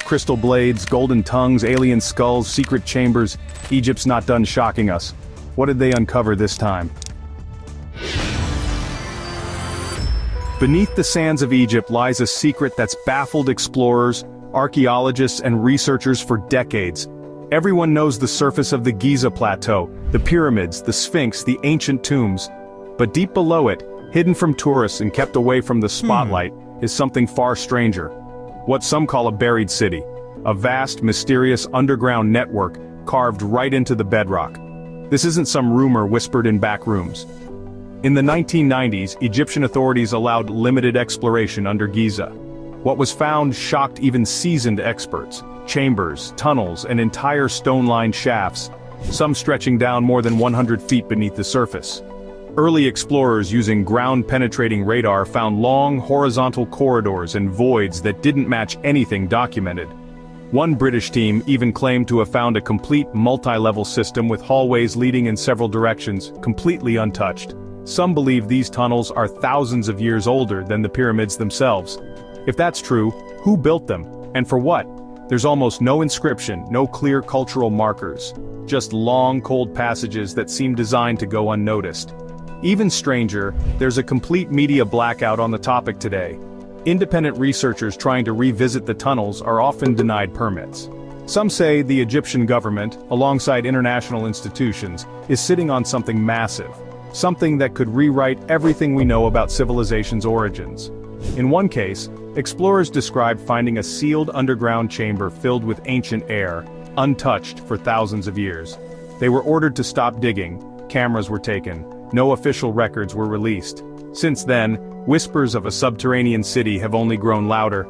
Crystal blades, golden tongues, alien skulls, secret chambers. Egypt's not done shocking us. What did they uncover this time? Beneath the sands of Egypt lies a secret that's baffled explorers, archaeologists, and researchers for decades. Everyone knows the surface of the Giza Plateau, the pyramids, the Sphinx, the ancient tombs. But deep below it, hidden from tourists and kept away from the spotlight, is something far stranger. What some call a buried city. A vast, mysterious underground network carved right into the bedrock. This isn't some rumor whispered in back rooms. In the 1990s, Egyptian authorities allowed limited exploration under Giza. What was found shocked even seasoned experts. Chambers, tunnels, and entire stone-lined shafts, some stretching down more than 100 feet beneath the surface. Early explorers using ground-penetrating radar found long, horizontal corridors and voids that didn't match anything documented. One British team even claimed to have found a complete multi-level system with hallways leading in several directions, completely untouched. Some believe these tunnels are thousands of years older than the pyramids themselves. If that's true, who built them, and for what? There's almost no inscription, no clear cultural markers. Just long, cold passages that seem designed to go unnoticed. Even stranger, there's a complete media blackout on the topic today. Independent researchers trying to revisit the tunnels are often denied permits. Some say the Egyptian government, alongside international institutions, is sitting on something massive. Something that could rewrite everything we know about civilization's origins. In one case, explorers described finding a sealed underground chamber filled with ancient air, untouched for thousands of years. They were ordered to stop digging, cameras were taken, no official records were released. Since then, whispers of a subterranean city have only grown louder.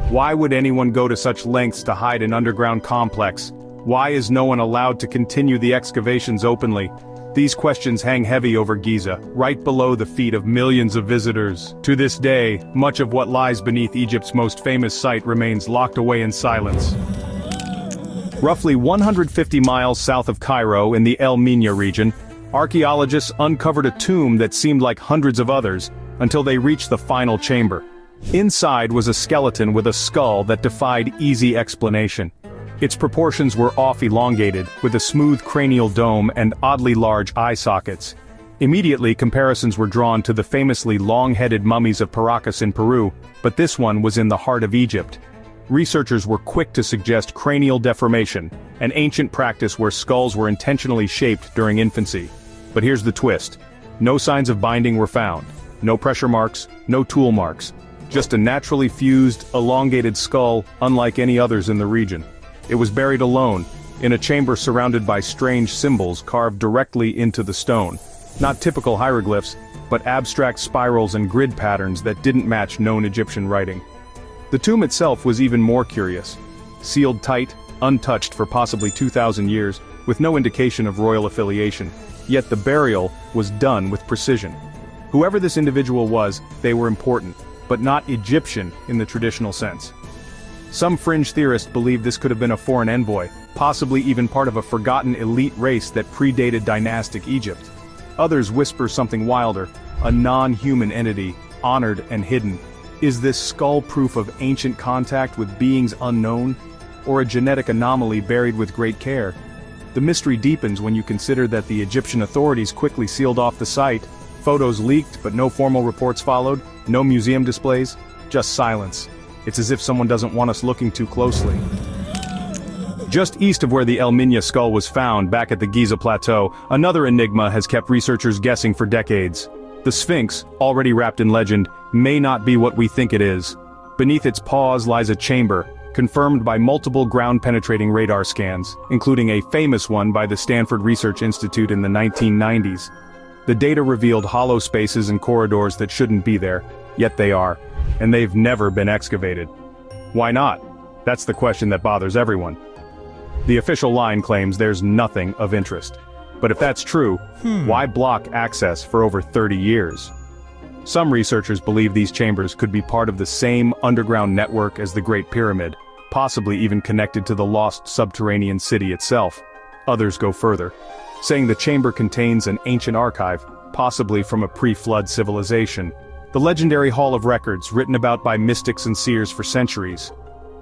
Why would anyone go to such lengths to hide an underground complex? Why is no one allowed to continue the excavations openly? These questions hang heavy over Giza, right below the feet of millions of visitors. To this day, much of what lies beneath Egypt's most famous site remains locked away in silence. Roughly 150 miles south of Cairo in the El Minya region, archaeologists uncovered a tomb that seemed like hundreds of others, until they reached the final chamber. Inside was a skeleton with a skull that defied easy explanation. Its proportions were off-elongated, with a smooth cranial dome and oddly large eye sockets. Immediately, comparisons were drawn to the famously long-headed mummies of Paracas in Peru, but this one was in the heart of Egypt. Researchers were quick to suggest cranial deformation, an ancient practice where skulls were intentionally shaped during infancy. But here's the twist. No signs of binding were found. No pressure marks, no tool marks. Just a naturally fused, elongated skull, unlike any others in the region. It was buried alone, in a chamber surrounded by strange symbols carved directly into the stone. Not typical hieroglyphs, but abstract spirals and grid patterns that didn't match known Egyptian writing. The tomb itself was even more curious. Sealed tight, untouched for possibly 2,000 years, with no indication of royal affiliation. Yet the burial was done with precision. Whoever this individual was, they were important, but not Egyptian in the traditional sense. Some fringe theorists believe this could have been a foreign envoy, possibly even part of a forgotten elite race that predated dynastic Egypt. Others whisper something wilder, a non-human entity, honored and hidden. Is this skull proof of ancient contact with beings unknown, or a genetic anomaly buried with great care? The mystery deepens when you consider that the Egyptian authorities quickly sealed off the site. Photos leaked, but no formal reports followed, no museum displays, just silence. It's as if someone doesn't want us looking too closely. Just east of where the El Minya skull was found, back at the Giza Plateau, another enigma has kept researchers guessing for decades. The Sphinx, already wrapped in legend, may not be what we think it is. Beneath its paws lies a chamber, confirmed by multiple ground-penetrating radar scans, including a famous one by the Stanford Research Institute in the 1990s. The data revealed hollow spaces and corridors that shouldn't be there, yet they are. And they've never been excavated. Why not? That's the question that bothers everyone. The official line claims there's nothing of interest. But if that's true, why block access for over 30 years? Some researchers believe these chambers could be part of the same underground network as the Great Pyramid, possibly even connected to the lost subterranean city itself. Others go further, saying the chamber contains an ancient archive, possibly from a pre-flood civilization. The legendary Hall of Records, written about by mystics and seers for centuries.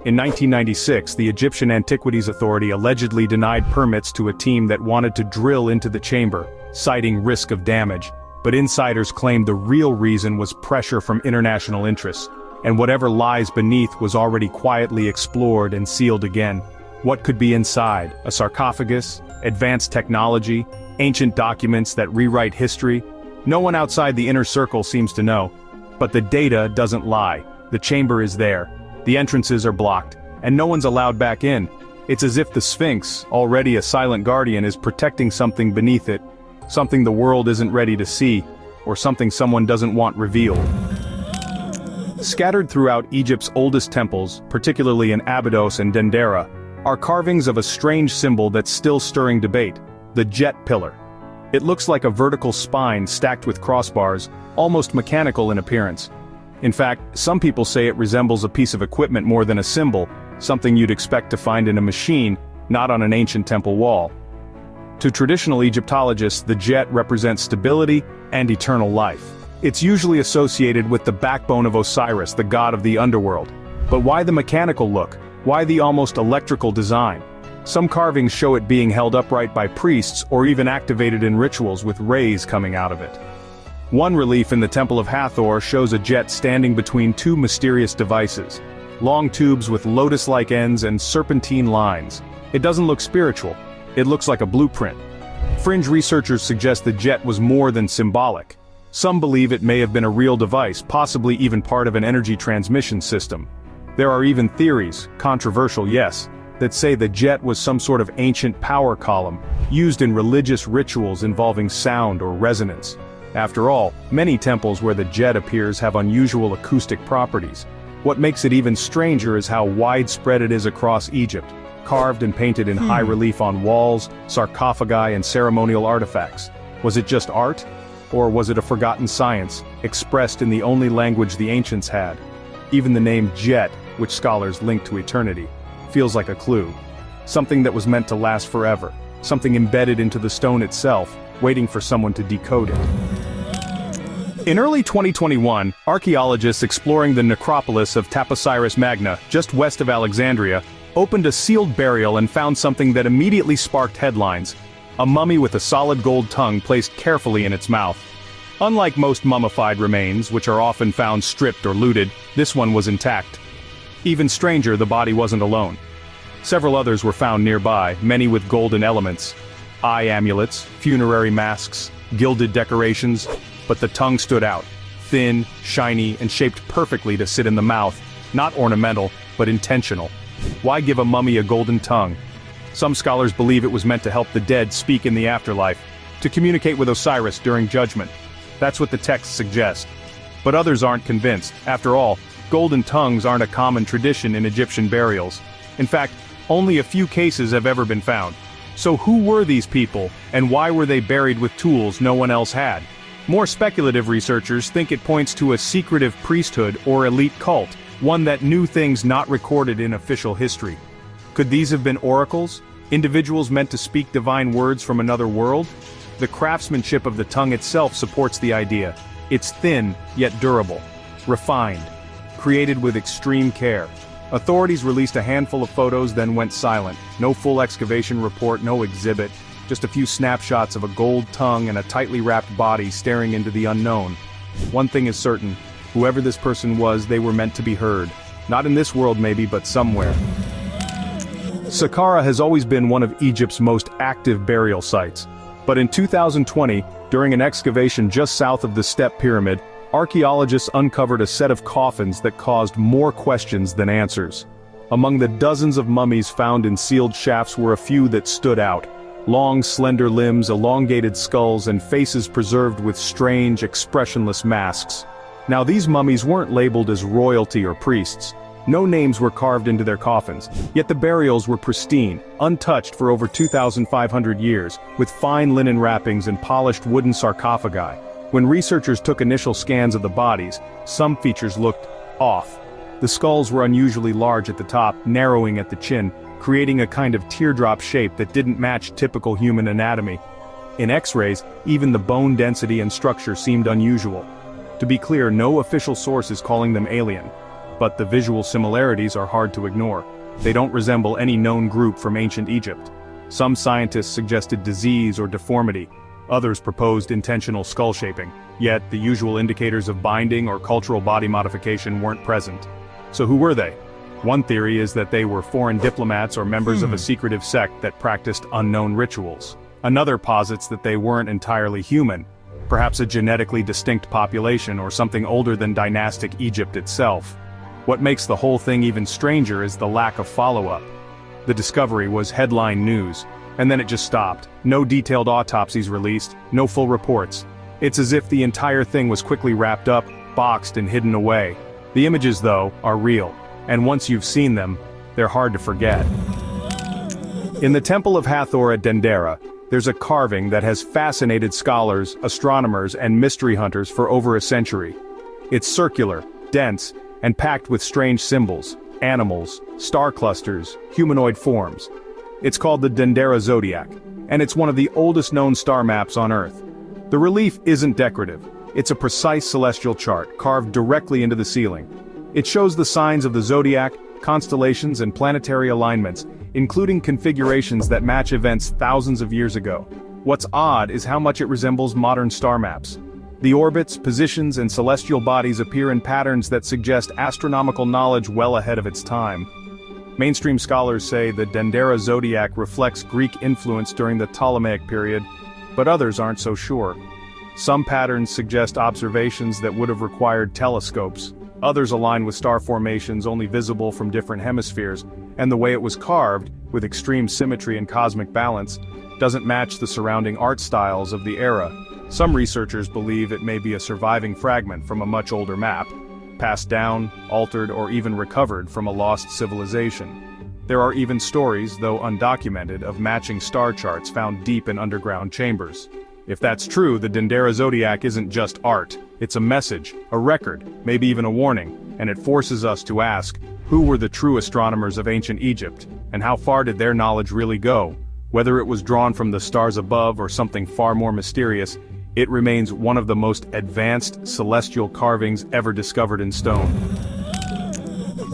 In 1996, the Egyptian Antiquities Authority allegedly denied permits to a team that wanted to drill into the chamber, citing risk of damage. But insiders claimed the real reason was pressure from international interests, and whatever lies beneath was already quietly explored and sealed again. What could be inside? A sarcophagus? Advanced technology? Ancient documents that rewrite history? No one outside the inner circle seems to know. But the data doesn't lie. The chamber is there. The entrances are blocked, and no one's allowed back in. It's as if the Sphinx, already a silent guardian, is protecting something beneath it. Something the world isn't ready to see, or something someone doesn't want revealed. Scattered throughout Egypt's oldest temples, particularly in Abydos and Dendera, are carvings of a strange symbol that's still stirring debate: the jet pillar. It looks like a vertical spine stacked with crossbars, almost mechanical in appearance. In fact, some people say it resembles a piece of equipment more than a symbol, something you'd expect to find in a machine, not on an ancient temple wall. To traditional Egyptologists, the jet represents stability and eternal life. It's usually associated with the backbone of Osiris, the god of the underworld. But why the mechanical look? Why the almost electrical design? Some carvings show it being held upright by priests or even activated in rituals with rays coming out of it. One relief in the Temple of Hathor shows a jet standing between two mysterious devices, long tubes with lotus-like ends and serpentine lines. It doesn't look spiritual. It looks like a blueprint. Fringe researchers suggest the jet was more than symbolic. Some believe it may have been a real device, possibly even part of an energy transmission system. There are even theories, controversial yes, that say the jet was some sort of ancient power column, used in religious rituals involving sound or resonance. After all, many temples where the jet appears have unusual acoustic properties. What makes it even stranger is how widespread it is across Egypt, carved and painted in high relief on walls, sarcophagi and ceremonial artifacts. Was it just art? Or was it a forgotten science, expressed in the only language the ancients had? Even the name jet, which scholars link to eternity, feels like a clue. Something that was meant to last forever. Something embedded into the stone itself, waiting for someone to decode it. In early 2021, archaeologists exploring the necropolis of Taposiris Magna, just west of Alexandria, opened a sealed burial and found something that immediately sparked headlines: a mummy with a solid gold tongue placed carefully in its mouth. Unlike most mummified remains, which are often found stripped or looted, this one was intact. Even stranger, the body wasn't alone. Several others were found nearby, many with golden elements. Eye amulets, funerary masks, gilded decorations, but the tongue stood out. Thin, shiny, and shaped perfectly to sit in the mouth, not ornamental, but intentional. Why give a mummy a golden tongue? Some scholars believe it was meant to help the dead speak in the afterlife, to communicate with Osiris during judgment. That's what the texts suggest. But others aren't convinced. After all, golden tongues aren't a common tradition in Egyptian burials. In fact, only a few cases have ever been found. So who were these people, and why were they buried with tools no one else had? More speculative researchers think it points to a secretive priesthood or elite cult, one that knew things not recorded in official history. Could these have been oracles? Individuals meant to speak divine words from another world? The craftsmanship of the tongue itself supports the idea. It's thin, yet durable. Refined. Created with extreme care. Authorities released a handful of photos, then went silent. No full excavation report, no exhibit. Just a few snapshots of a gold tongue and a tightly wrapped body staring into the unknown. One thing is certain. Whoever this person was, they were meant to be heard. Not in this world maybe, but somewhere. Saqqara has always been one of Egypt's most active burial sites. But in 2020, during an excavation just south of the Step Pyramid, archaeologists uncovered a set of coffins that caused more questions than answers. Among the dozens of mummies found in sealed shafts were a few that stood out. Long, slender limbs, elongated skulls, and faces preserved with strange, expressionless masks. Now these mummies weren't labeled as royalty or priests. No names were carved into their coffins, yet the burials were pristine, untouched for over 2,500 years, with fine linen wrappings and polished wooden sarcophagi. When researchers took initial scans of the bodies, some features looked off. The skulls were unusually large at the top, narrowing at the chin, creating a kind of teardrop shape that didn't match typical human anatomy. In X-rays, even the bone density and structure seemed unusual. To be clear, no official source is calling them alien. but the visual similarities are hard to ignore. They don't resemble any known group from ancient Egypt. Some scientists suggested disease or deformity. Others proposed intentional skull shaping. Yet, the usual indicators of binding or cultural body modification weren't present. So who were they? One theory is that they were foreign diplomats or members of a secretive sect that practiced unknown rituals. Another posits that they weren't entirely human, perhaps a genetically distinct population or something older than dynastic Egypt itself. What makes the whole thing even stranger is the lack of follow-up. The discovery was headline news, and then it just stopped. No detailed autopsies released, no full reports. It's as if the entire thing was quickly wrapped up, boxed and hidden away. The images, though, are real, and once you've seen them, they're hard to forget. In the Temple of Hathor at Dendera, there's a carving that has fascinated scholars, astronomers, and mystery hunters for over a century. It's circular, dense, and packed with strange symbols, animals, star clusters, humanoid forms. It's called the Dendera Zodiac, and it's one of the oldest known star maps on Earth. The relief isn't decorative. It's a precise celestial chart, carved directly into the ceiling. It shows the signs of the zodiac, constellations, and planetary alignments, including configurations that match events thousands of years ago. What's odd is how much it resembles modern star maps. The orbits, positions, and celestial bodies appear in patterns that suggest astronomical knowledge well ahead of its time. Mainstream scholars say the Dendera zodiac reflects Greek influence during the Ptolemaic period, but others aren't so sure. Some patterns suggest observations that would have required telescopes. Others align with star formations only visible from different hemispheres, and the way it was carved, with extreme symmetry and cosmic balance, doesn't match the surrounding art styles of the era. Some researchers believe it may be a surviving fragment from a much older map, passed down, altered, or even recovered from a lost civilization. There are even stories, though undocumented, of matching star charts found deep in underground chambers. If that's true, the Dendera Zodiac isn't just art. It's a message, a record, maybe even a warning, and it forces us to ask, who were the true astronomers of ancient Egypt, and how far did their knowledge really go? Whether it was drawn from the stars above or something far more mysterious, it remains one of the most advanced celestial carvings ever discovered in stone.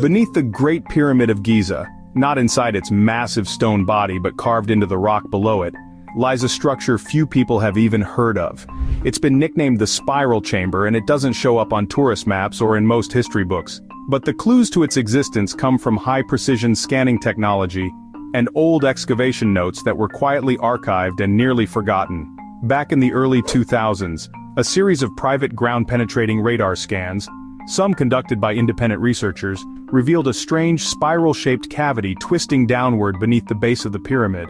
Beneath the Great Pyramid of Giza, not inside its massive stone body but carved into the rock below it, lies a structure few people have even heard of. It's been nicknamed the Spiral Chamber, and it doesn't show up on tourist maps or in most history books. But the clues to its existence come from high-precision scanning technology and old excavation notes that were quietly archived and nearly forgotten. Back in the early 2000s, a series of private ground-penetrating radar scans, some conducted by independent researchers, revealed a strange spiral-shaped cavity twisting downward beneath the base of the pyramid.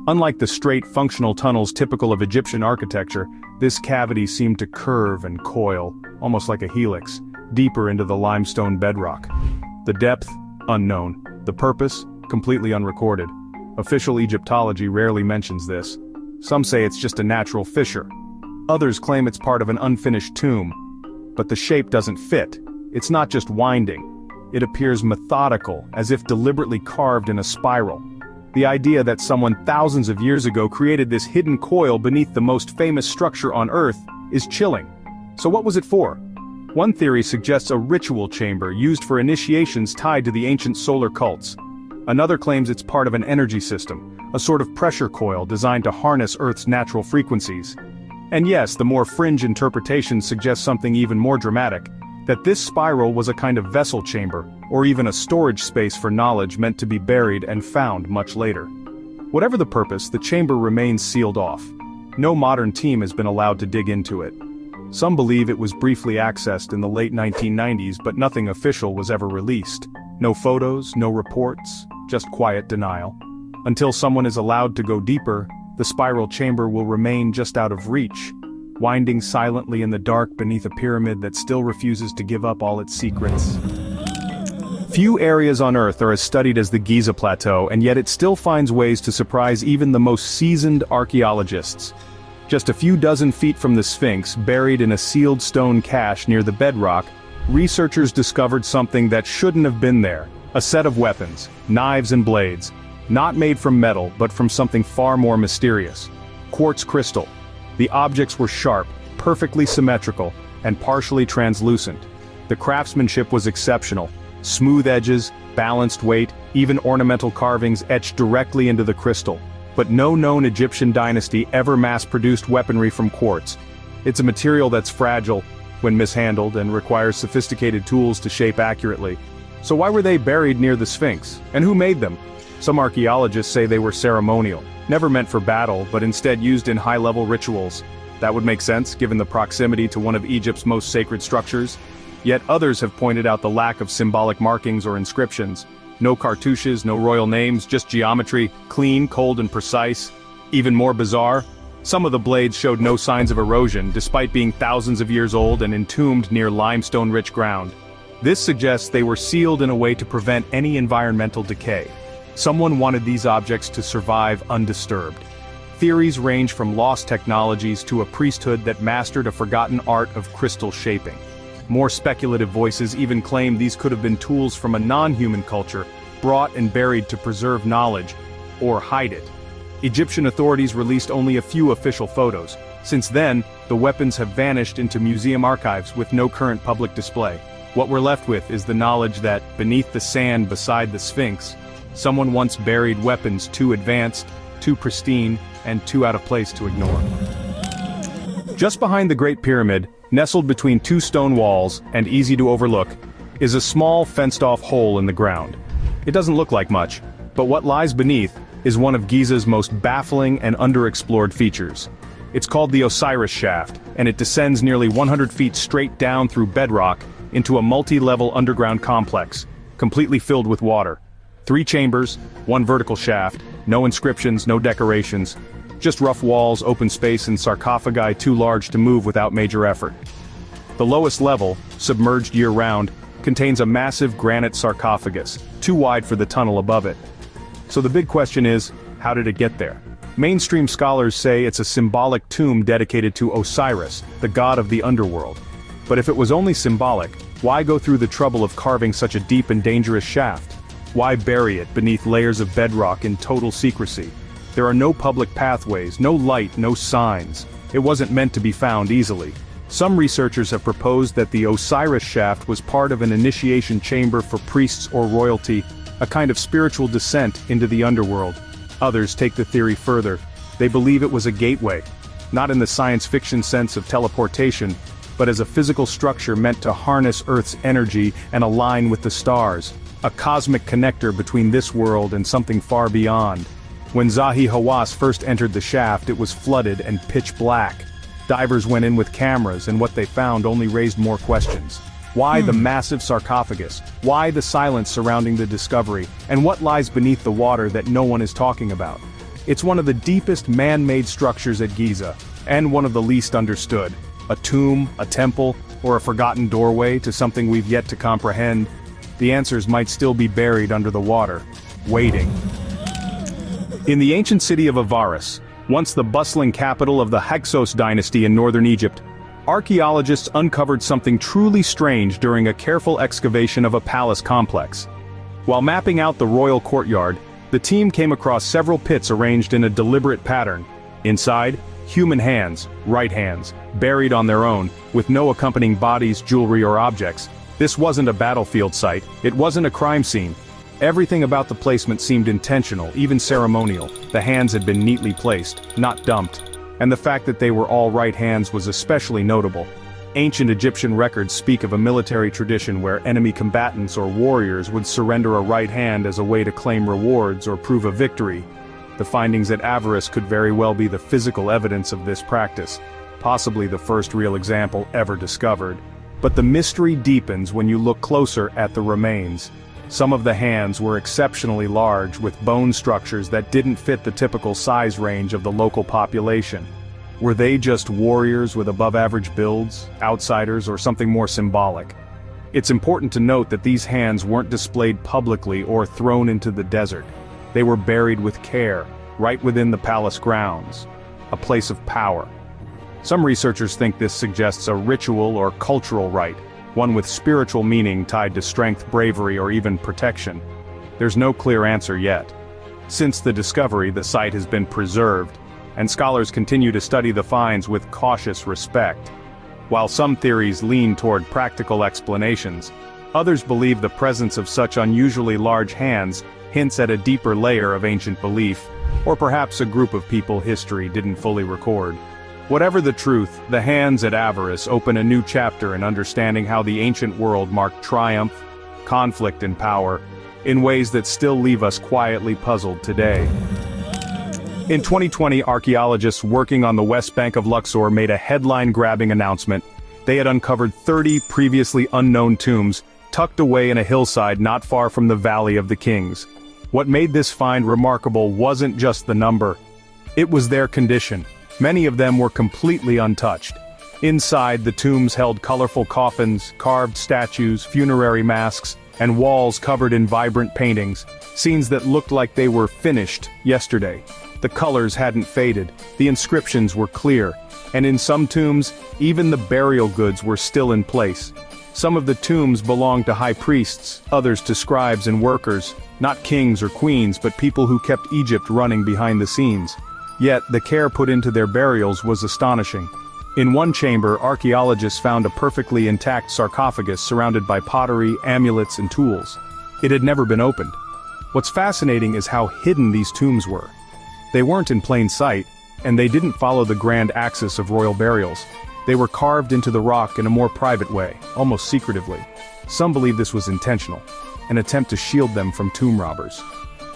Unlike the straight, functional tunnels typical of Egyptian architecture, this cavity seemed to curve and coil, almost like a helix, deeper into the limestone bedrock. The depth, unknown. The purpose, completely unrecorded. Official Egyptology rarely mentions this. Some say it's just a natural fissure. Others claim it's part of an unfinished tomb. But the shape doesn't fit. It's not just winding. It appears methodical, as if deliberately carved in a spiral. The idea that someone thousands of years ago created this hidden coil beneath the most famous structure on Earth is chilling. So what was it for? One theory suggests a ritual chamber used for initiations tied to the ancient solar cults. Another claims it's part of an energy system, a sort of pressure coil designed to harness Earth's natural frequencies. And yes, the more fringe interpretations suggest something even more dramatic, that this spiral was a kind of vessel chamber, or even a storage space for knowledge meant to be buried and found much later. Whatever the purpose, the chamber remains sealed off. No modern team has been allowed to dig into it. Some believe it was briefly accessed in the late 1990s, but nothing official was ever released. No photos, no reports, just quiet denial. Until someone is allowed to go deeper, the spiral chamber will remain just out of reach, winding silently in the dark beneath a pyramid that still refuses to give up all its secrets. Few areas on Earth are as studied as the Giza Plateau, and yet it still finds ways to surprise even the most seasoned archaeologists. Just a few dozen feet from the Sphinx, buried in a sealed stone cache near the bedrock, researchers discovered something that shouldn't have been there. A set of weapons, knives and blades, not made from metal but from something far more mysterious. Quartz crystal. The objects were sharp, perfectly symmetrical, and partially translucent. The craftsmanship was exceptional. Smooth edges, balanced weight, even ornamental carvings etched directly into the crystal. But no known Egyptian dynasty ever mass-produced weaponry from quartz. It's a material that's fragile when mishandled and requires sophisticated tools to shape accurately. So why were they buried near the Sphinx? And who made them? Some archaeologists say they were ceremonial, never meant for battle, but instead used in high-level rituals. That would make sense, given the proximity to one of Egypt's most sacred structures. Yet others have pointed out the lack of symbolic markings or inscriptions. No cartouches, no royal names, just geometry, clean, cold, and precise. Even more bizarre, some of the blades showed no signs of erosion, despite being thousands of years old and entombed near limestone-rich ground. This suggests they were sealed in a way to prevent any environmental decay. Someone wanted these objects to survive undisturbed. Theories range from lost technologies to a priesthood that mastered a forgotten art of crystal shaping. More speculative voices even claim these could have been tools from a non-human culture, brought and buried to preserve knowledge, or hide it. Egyptian authorities released only a few official photos. Since then, the weapons have vanished into museum archives with no current public display. What we're left with is the knowledge that, beneath the sand beside the Sphinx, someone once buried weapons too advanced, too pristine, and too out of place to ignore. Just behind the Great Pyramid, nestled between two stone walls, and easy to overlook, is a small fenced-off hole in the ground. It doesn't look like much, but what lies beneath is one of Giza's most baffling and underexplored features. It's called the Osiris Shaft, and it descends nearly 100 feet straight down through bedrock into a multi-level underground complex, completely filled with water. 3 chambers, 1 vertical shaft, no inscriptions, no decorations, just rough walls, open space, and sarcophagi too large to move without major effort. The lowest level, submerged year-round, contains a massive granite sarcophagus, too wide for the tunnel above it. So the big question is, how did it get there? Mainstream scholars say it's a symbolic tomb dedicated to Osiris, the god of the underworld. But if it was only symbolic, why go through the trouble of carving such a deep and dangerous shaft? Why bury it beneath layers of bedrock in total secrecy? There are no public pathways, no light, no signs. It wasn't meant to be found easily. Some researchers have proposed that the Osiris shaft was part of an initiation chamber for priests or royalty, a kind of spiritual descent into the underworld. Others take the theory further. They believe it was a gateway, not in the science fiction sense of teleportation, but as a physical structure meant to harness Earth's energy and align with the stars, a cosmic connector between this world and something far beyond. When Zahi Hawass first entered the shaft, it was flooded and pitch black. Divers went in with cameras, and what they found only raised more questions. Why the massive sarcophagus? Why the silence surrounding the discovery? And what lies beneath the water that no one is talking about? It's one of the deepest man-made structures at Giza, and one of the least understood. A tomb, a temple, or a forgotten doorway to something we've yet to comprehend. The answers might still be buried under the water, waiting. In the ancient city of Avaris, once the bustling capital of the Hyksos dynasty in northern Egypt, archaeologists uncovered something truly strange during a careful excavation of a palace complex. While mapping out the royal courtyard, the team came across several pits arranged in a deliberate pattern. Inside, human hands, right hands, buried on their own, with no accompanying bodies, jewelry, or objects. This wasn't a battlefield site, it wasn't a crime scene. Everything about the placement seemed intentional, even ceremonial. The hands had been neatly placed, not dumped. And the fact that they were all right hands was especially notable. Ancient Egyptian records speak of a military tradition where enemy combatants or warriors would surrender a right hand as a way to claim rewards or prove a victory. The findings at Avaris could very well be the physical evidence of this practice, possibly the first real example ever discovered. But the mystery deepens when you look closer at the remains. Some of the hands were exceptionally large, with bone structures that didn't fit the typical size range of the local population. Were they just warriors with above-average builds, outsiders, or something more symbolic? It's important to note that these hands weren't displayed publicly or thrown into the desert. They were buried with care, right within the palace grounds, a place of power. Some researchers think this suggests a ritual or cultural rite, one with spiritual meaning tied to strength, bravery, or even protection. There's no clear answer yet. Since the discovery, the site has been preserved, and scholars continue to study the finds with cautious respect. While some theories lean toward practical explanations, Others believe the presence of such unusually large hands hints at a deeper layer of ancient belief, or perhaps a group of people history didn't fully record. Whatever the truth, the hands at Avaris open a new chapter in understanding how the ancient world marked triumph, conflict and power, in ways that still leave us quietly puzzled today. In 2020, archaeologists working on the west bank of Luxor made a headline-grabbing announcement. They had uncovered 30 previously unknown tombs, tucked away in a hillside not far from the Valley of the Kings. What made this find remarkable wasn't just the number. It was their condition. Many of them were completely untouched. Inside, the tombs held colorful coffins, carved statues, funerary masks, and walls covered in vibrant paintings, scenes that looked like they were finished yesterday. The colors hadn't faded, the inscriptions were clear, and in some tombs, even the burial goods were still in place. Some of the tombs belonged to high priests, others to scribes and workers, not kings or queens but people who kept Egypt running behind the scenes. Yet, the care put into their burials was astonishing. In one chamber, archaeologists found a perfectly intact sarcophagus surrounded by pottery, amulets, and tools. It had never been opened. What's fascinating is how hidden these tombs were. They weren't in plain sight, and they didn't follow the grand axis of royal burials. They were carved into the rock in a more private way, almost secretively. Some believe this was intentional, an attempt to shield them from tomb robbers.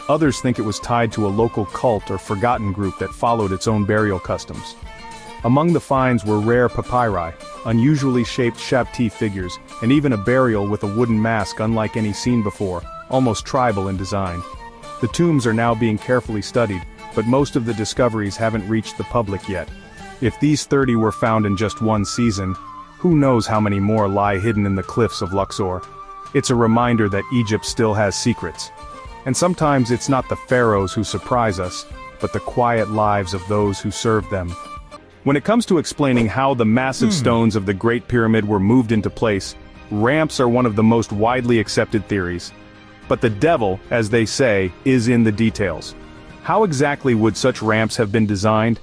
Others think it was tied to a local cult or forgotten group that followed its own burial customs. Among the finds were rare papyri, unusually shaped Shabti figures, and even a burial with a wooden mask unlike any seen before, almost tribal in design. The tombs are now being carefully studied, but most of the discoveries haven't reached the public yet. If these 30 were found in just one season, who knows how many more lie hidden in the cliffs of Luxor. It's a reminder that Egypt still has secrets. And sometimes it's not the pharaohs who surprise us, but the quiet lives of those who served them. When it comes to explaining how the massive stones of the Great Pyramid were moved into place, ramps are one of the most widely accepted theories. But the devil, as they say, is in the details. How exactly would such ramps have been designed?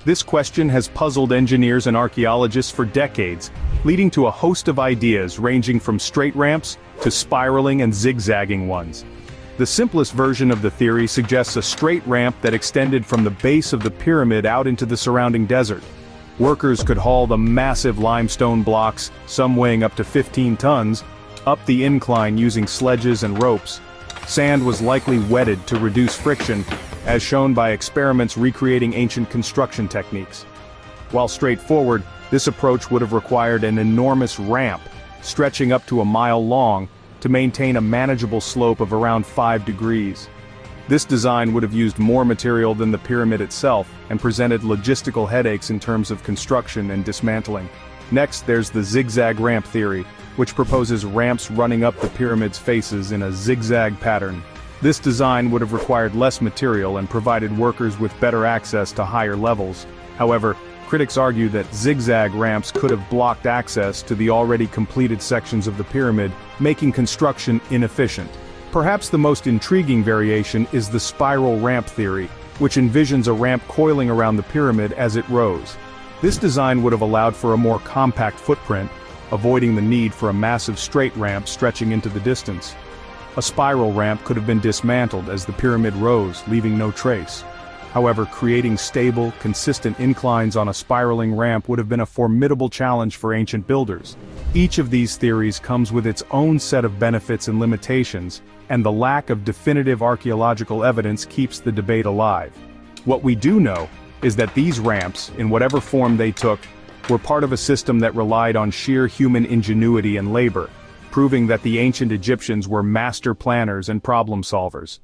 This question has puzzled engineers and archaeologists for decades, leading to a host of ideas ranging from straight ramps to spiraling and zigzagging ones. The simplest version of the theory suggests a straight ramp that extended from the base of the pyramid out into the surrounding desert. Workers could haul the massive limestone blocks, some weighing up to 15 tons, up the incline using sledges and ropes. Sand was likely wetted to reduce friction, as shown by experiments recreating ancient construction techniques. While straightforward, this approach would have required an enormous ramp, stretching up to a mile long, to maintain a manageable slope of around 5 degrees. This design would have used more material than the pyramid itself, and presented logistical headaches in terms of construction and dismantling. Next, there's the zigzag ramp theory, which proposes ramps running up the pyramid's faces in a zigzag pattern. This design would have required less material and provided workers with better access to higher levels. However, critics argue that zigzag ramps could have blocked access to the already completed sections of the pyramid, making construction inefficient. Perhaps the most intriguing variation is the spiral ramp theory, which envisions a ramp coiling around the pyramid as it rose. This design would have allowed for a more compact footprint, avoiding the need for a massive straight ramp stretching into the distance. A spiral ramp could have been dismantled as the pyramid rose, leaving no trace. However, creating stable, consistent inclines on a spiraling ramp would have been a formidable challenge for ancient builders. Each of these theories comes with its own set of benefits and limitations, and the lack of definitive archaeological evidence keeps the debate alive. What we do know is that these ramps, in whatever form they took, were part of a system that relied on sheer human ingenuity and labor, proving that the ancient Egyptians were master planners and problem solvers.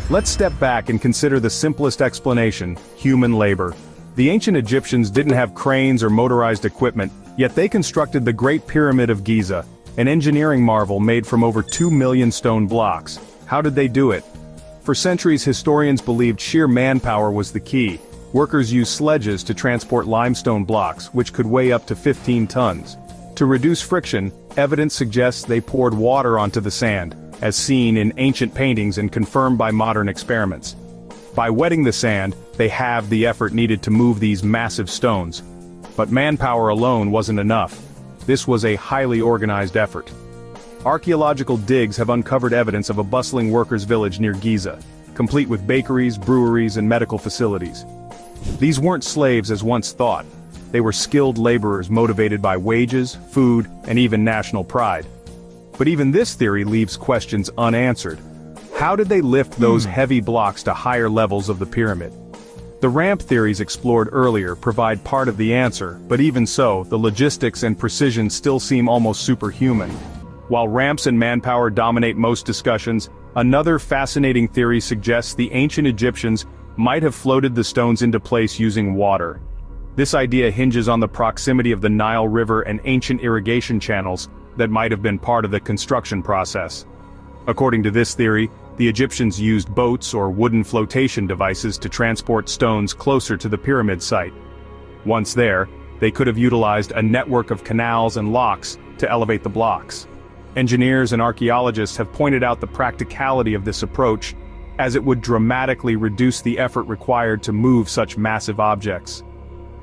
Let's step back and consider the simplest explanation: human labor. The ancient Egyptians didn't have cranes or motorized equipment, yet they constructed the Great Pyramid of Giza, an engineering marvel made from over 2 million stone blocks. How did they do it? For centuries, historians believed sheer manpower was the key. Workers used sledges to transport limestone blocks, which could weigh up to 15 tons. To reduce friction, evidence suggests they poured water onto the sand, as seen in ancient paintings and confirmed by modern experiments. By wetting the sand, they halved the effort needed to move these massive stones. But manpower alone wasn't enough. This was a highly organized effort. Archaeological digs have uncovered evidence of a bustling workers' village near Giza, complete with bakeries, breweries, and medical facilities. These weren't slaves as once thought. They were skilled laborers motivated by wages, food, and even national pride. But even this theory leaves questions unanswered. How did they lift those heavy blocks to higher levels of the pyramid? The ramp theories explored earlier provide part of the answer, but even so, the logistics and precision still seem almost superhuman. While ramps and manpower dominate most discussions, another fascinating theory suggests the ancient Egyptians might have floated the stones into place using water. This idea hinges on the proximity of the Nile River and ancient irrigation channels that might have been part of the construction process. According to this theory, the Egyptians used boats or wooden flotation devices to transport stones closer to the pyramid site. Once there, they could have utilized a network of canals and locks to elevate the blocks. Engineers and archaeologists have pointed out the practicality of this approach, as it would dramatically reduce the effort required to move such massive objects.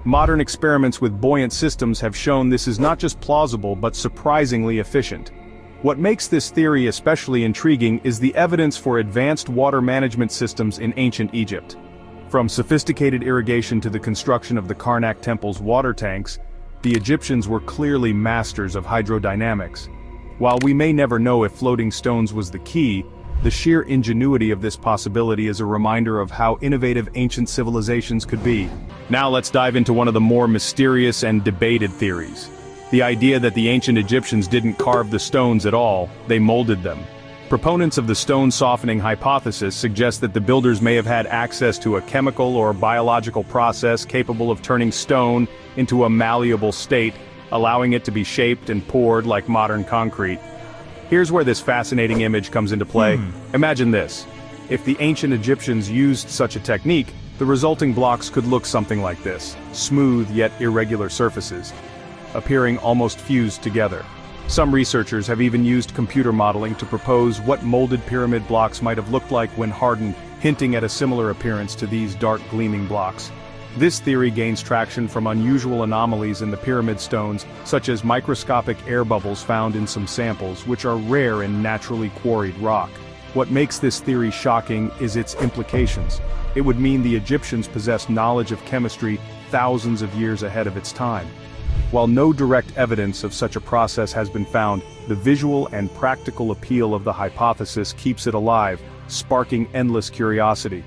Modern experiments with buoyant systems have shown this is not just plausible but surprisingly efficient. What makes this theory especially intriguing is the evidence for advanced water management systems in ancient Egypt. From sophisticated irrigation to the construction of the Karnak temple's water tanks, the Egyptians were clearly masters of hydrodynamics. While we may never know if floating stones was the key, the sheer ingenuity of this possibility is a reminder of how innovative ancient civilizations could be. Now let's dive into one of the more mysterious and debated theories. The idea that the ancient Egyptians didn't carve the stones at all, they molded them. Proponents of the stone softening hypothesis suggest that the builders may have had access to a chemical or biological process capable of turning stone into a malleable state, allowing it to be shaped and poured like modern concrete. Here's where this fascinating image comes into play. Imagine this. If the ancient Egyptians used such a technique, the resulting blocks could look something like this: smooth yet irregular surfaces, appearing almost fused together. Some researchers have even used computer modeling to propose what molded pyramid blocks might have looked like when hardened, hinting at a similar appearance to these dark gleaming blocks. This theory gains traction from unusual anomalies in the pyramid stones, such as microscopic air bubbles found in some samples, which are rare in naturally quarried rock. What makes this theory shocking is its implications. It would mean the Egyptians possessed knowledge of chemistry thousands of years ahead of its time. While no direct evidence of such a process has been found, the visual and practical appeal of the hypothesis keeps it alive, sparking endless curiosity.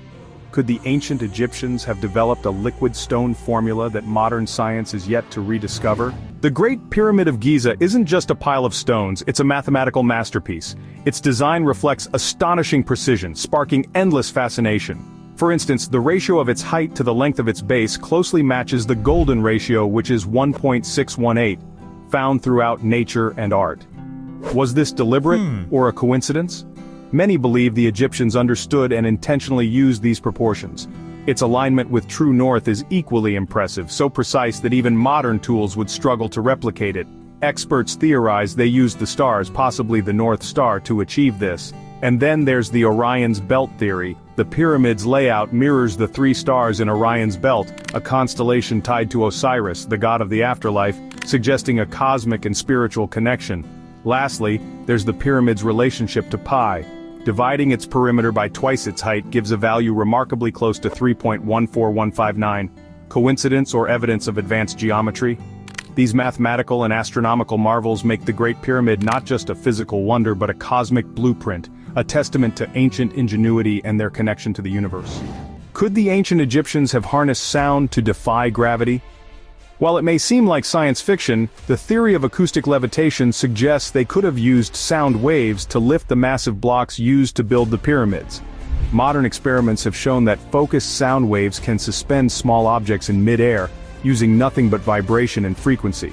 Could the ancient Egyptians have developed a liquid stone formula that modern science is yet to rediscover? The Great Pyramid of Giza isn't just a pile of stones, it's a mathematical masterpiece. Its design reflects astonishing precision, sparking endless fascination. For instance, the ratio of its height to the length of its base closely matches the golden ratio, which is 1.618, found throughout nature and art. Was this deliberate, or a coincidence? Many believe the Egyptians understood and intentionally used these proportions. Its alignment with true north is equally impressive, so precise that even modern tools would struggle to replicate it. Experts theorize they used the stars, possibly the North Star, to achieve this. And then there's the Orion's Belt theory. The pyramid's layout mirrors the three stars in Orion's Belt, a constellation tied to Osiris, the god of the afterlife, suggesting a cosmic and spiritual connection. Lastly, there's the pyramid's relationship to pi. Dividing its perimeter by twice its height gives a value remarkably close to 3.14159. Coincidence or evidence of advanced geometry? These mathematical and astronomical marvels make the Great Pyramid not just a physical wonder but a cosmic blueprint, a testament to ancient ingenuity and their connection to the universe. Could the ancient Egyptians have harnessed sound to defy gravity? While it may seem like science fiction, the theory of acoustic levitation suggests they could have used sound waves to lift the massive blocks used to build the pyramids. Modern experiments have shown that focused sound waves can suspend small objects in mid-air, using nothing but vibration and frequency.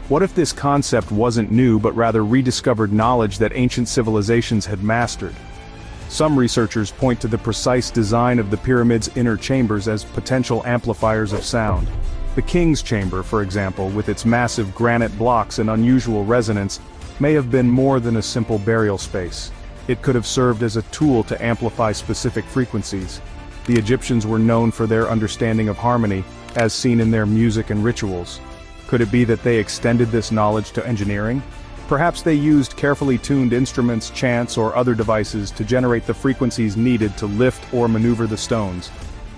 What if this concept wasn't new but rather rediscovered knowledge that ancient civilizations had mastered? Some researchers point to the precise design of the pyramid's inner chambers as potential amplifiers of sound. The King's Chamber, for example, with its massive granite blocks and unusual resonance, may have been more than a simple burial space. It could have served as a tool to amplify specific frequencies. The Egyptians were known for their understanding of harmony, as seen in their music and rituals. Could it be that they extended this knowledge to engineering? Perhaps they used carefully tuned instruments, chants, or other devices to generate the frequencies needed to lift or maneuver the stones.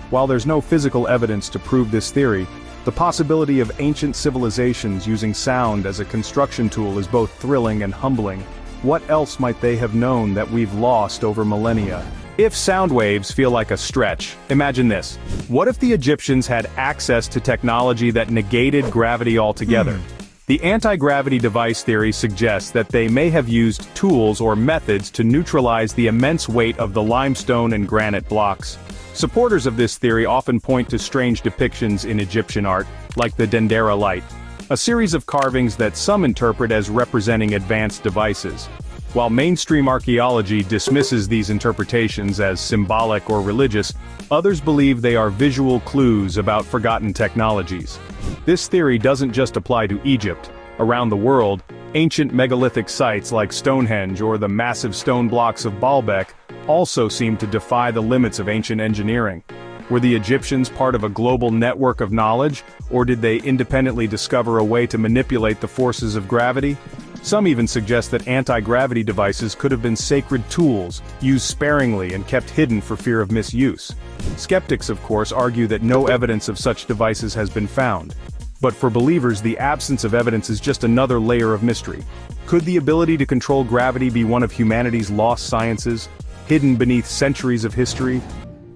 While there's no physical evidence to prove this theory, the possibility of ancient civilizations using sound as a construction tool is both thrilling and humbling. What else might they have known that we've lost over millennia? If sound waves feel like a stretch, imagine this. What if the Egyptians had access to technology that negated gravity altogether? The anti-gravity device theory suggests that they may have used tools or methods to neutralize the immense weight of the limestone and granite blocks. Supporters of this theory often point to strange depictions in Egyptian art, like the Dendera light, a series of carvings that some interpret as representing advanced devices. While mainstream archaeology dismisses these interpretations as symbolic or religious, others believe they are visual clues about forgotten technologies. This theory doesn't just apply to Egypt. Around the world, ancient megalithic sites like Stonehenge or the massive stone blocks of Baalbek also seem to defy the limits of ancient engineering. Were the Egyptians part of a global network of knowledge, or did they independently discover a way to manipulate the forces of gravity? Some even suggest that anti-gravity devices could have been sacred tools, used sparingly and kept hidden for fear of misuse. Skeptics, of course, argue that no evidence of such devices has been found. But for believers, the absence of evidence is just another layer of mystery. Could the ability to control gravity be one of humanity's lost sciences, hidden beneath centuries of history?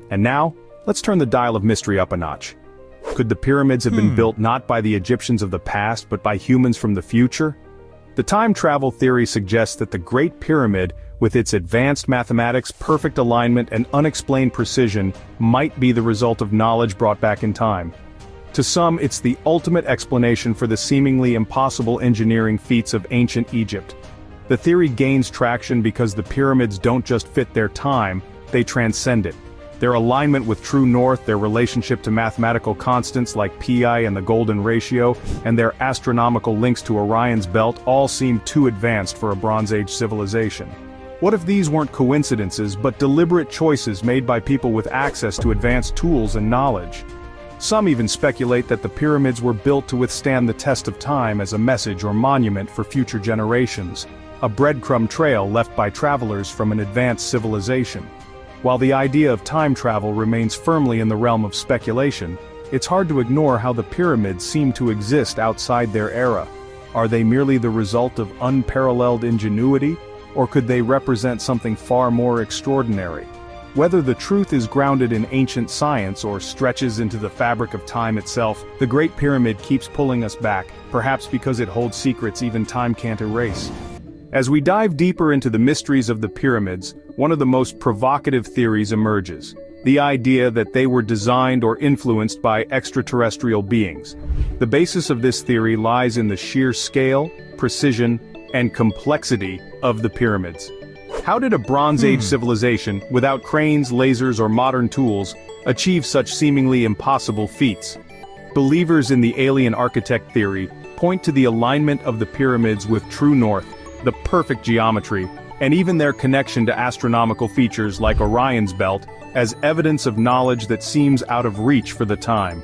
And now, let's turn the dial of mystery up a notch. Could the pyramids have been built not by the Egyptians of the past, but by humans from the future? The time travel theory suggests that the Great Pyramid, with its advanced mathematics, perfect alignment, and unexplained precision, might be the result of knowledge brought back in time. To some, it's the ultimate explanation for the seemingly impossible engineering feats of ancient Egypt. The theory gains traction because the pyramids don't just fit their time, they transcend it. Their alignment with true north, their relationship to mathematical constants like pi and the golden ratio, and their astronomical links to Orion's belt all seem too advanced for a Bronze Age civilization. What if these weren't coincidences but deliberate choices made by people with access to advanced tools and knowledge? Some even speculate that the pyramids were built to withstand the test of time as a message or monument for future generations, a breadcrumb trail left by travelers from an advanced civilization. While the idea of time travel remains firmly in the realm of speculation, it's hard to ignore how the pyramids seem to exist outside their era. Are they merely the result of unparalleled ingenuity, or could they represent something far more extraordinary? Whether the truth is grounded in ancient science or stretches into the fabric of time itself, the Great Pyramid keeps pulling us back, perhaps because it holds secrets even time can't erase. As we dive deeper into the mysteries of the pyramids, one of the most provocative theories emerges: the idea that they were designed or influenced by extraterrestrial beings. The basis of this theory lies in the sheer scale, precision, and complexity of the pyramids. How did a Bronze Age civilization, without cranes, lasers, or modern tools, achieve such seemingly impossible feats? Believers in the alien architect theory point to the alignment of the pyramids with true north, the perfect geometry, and even their connection to astronomical features like Orion's belt, as evidence of knowledge that seems out of reach for the time.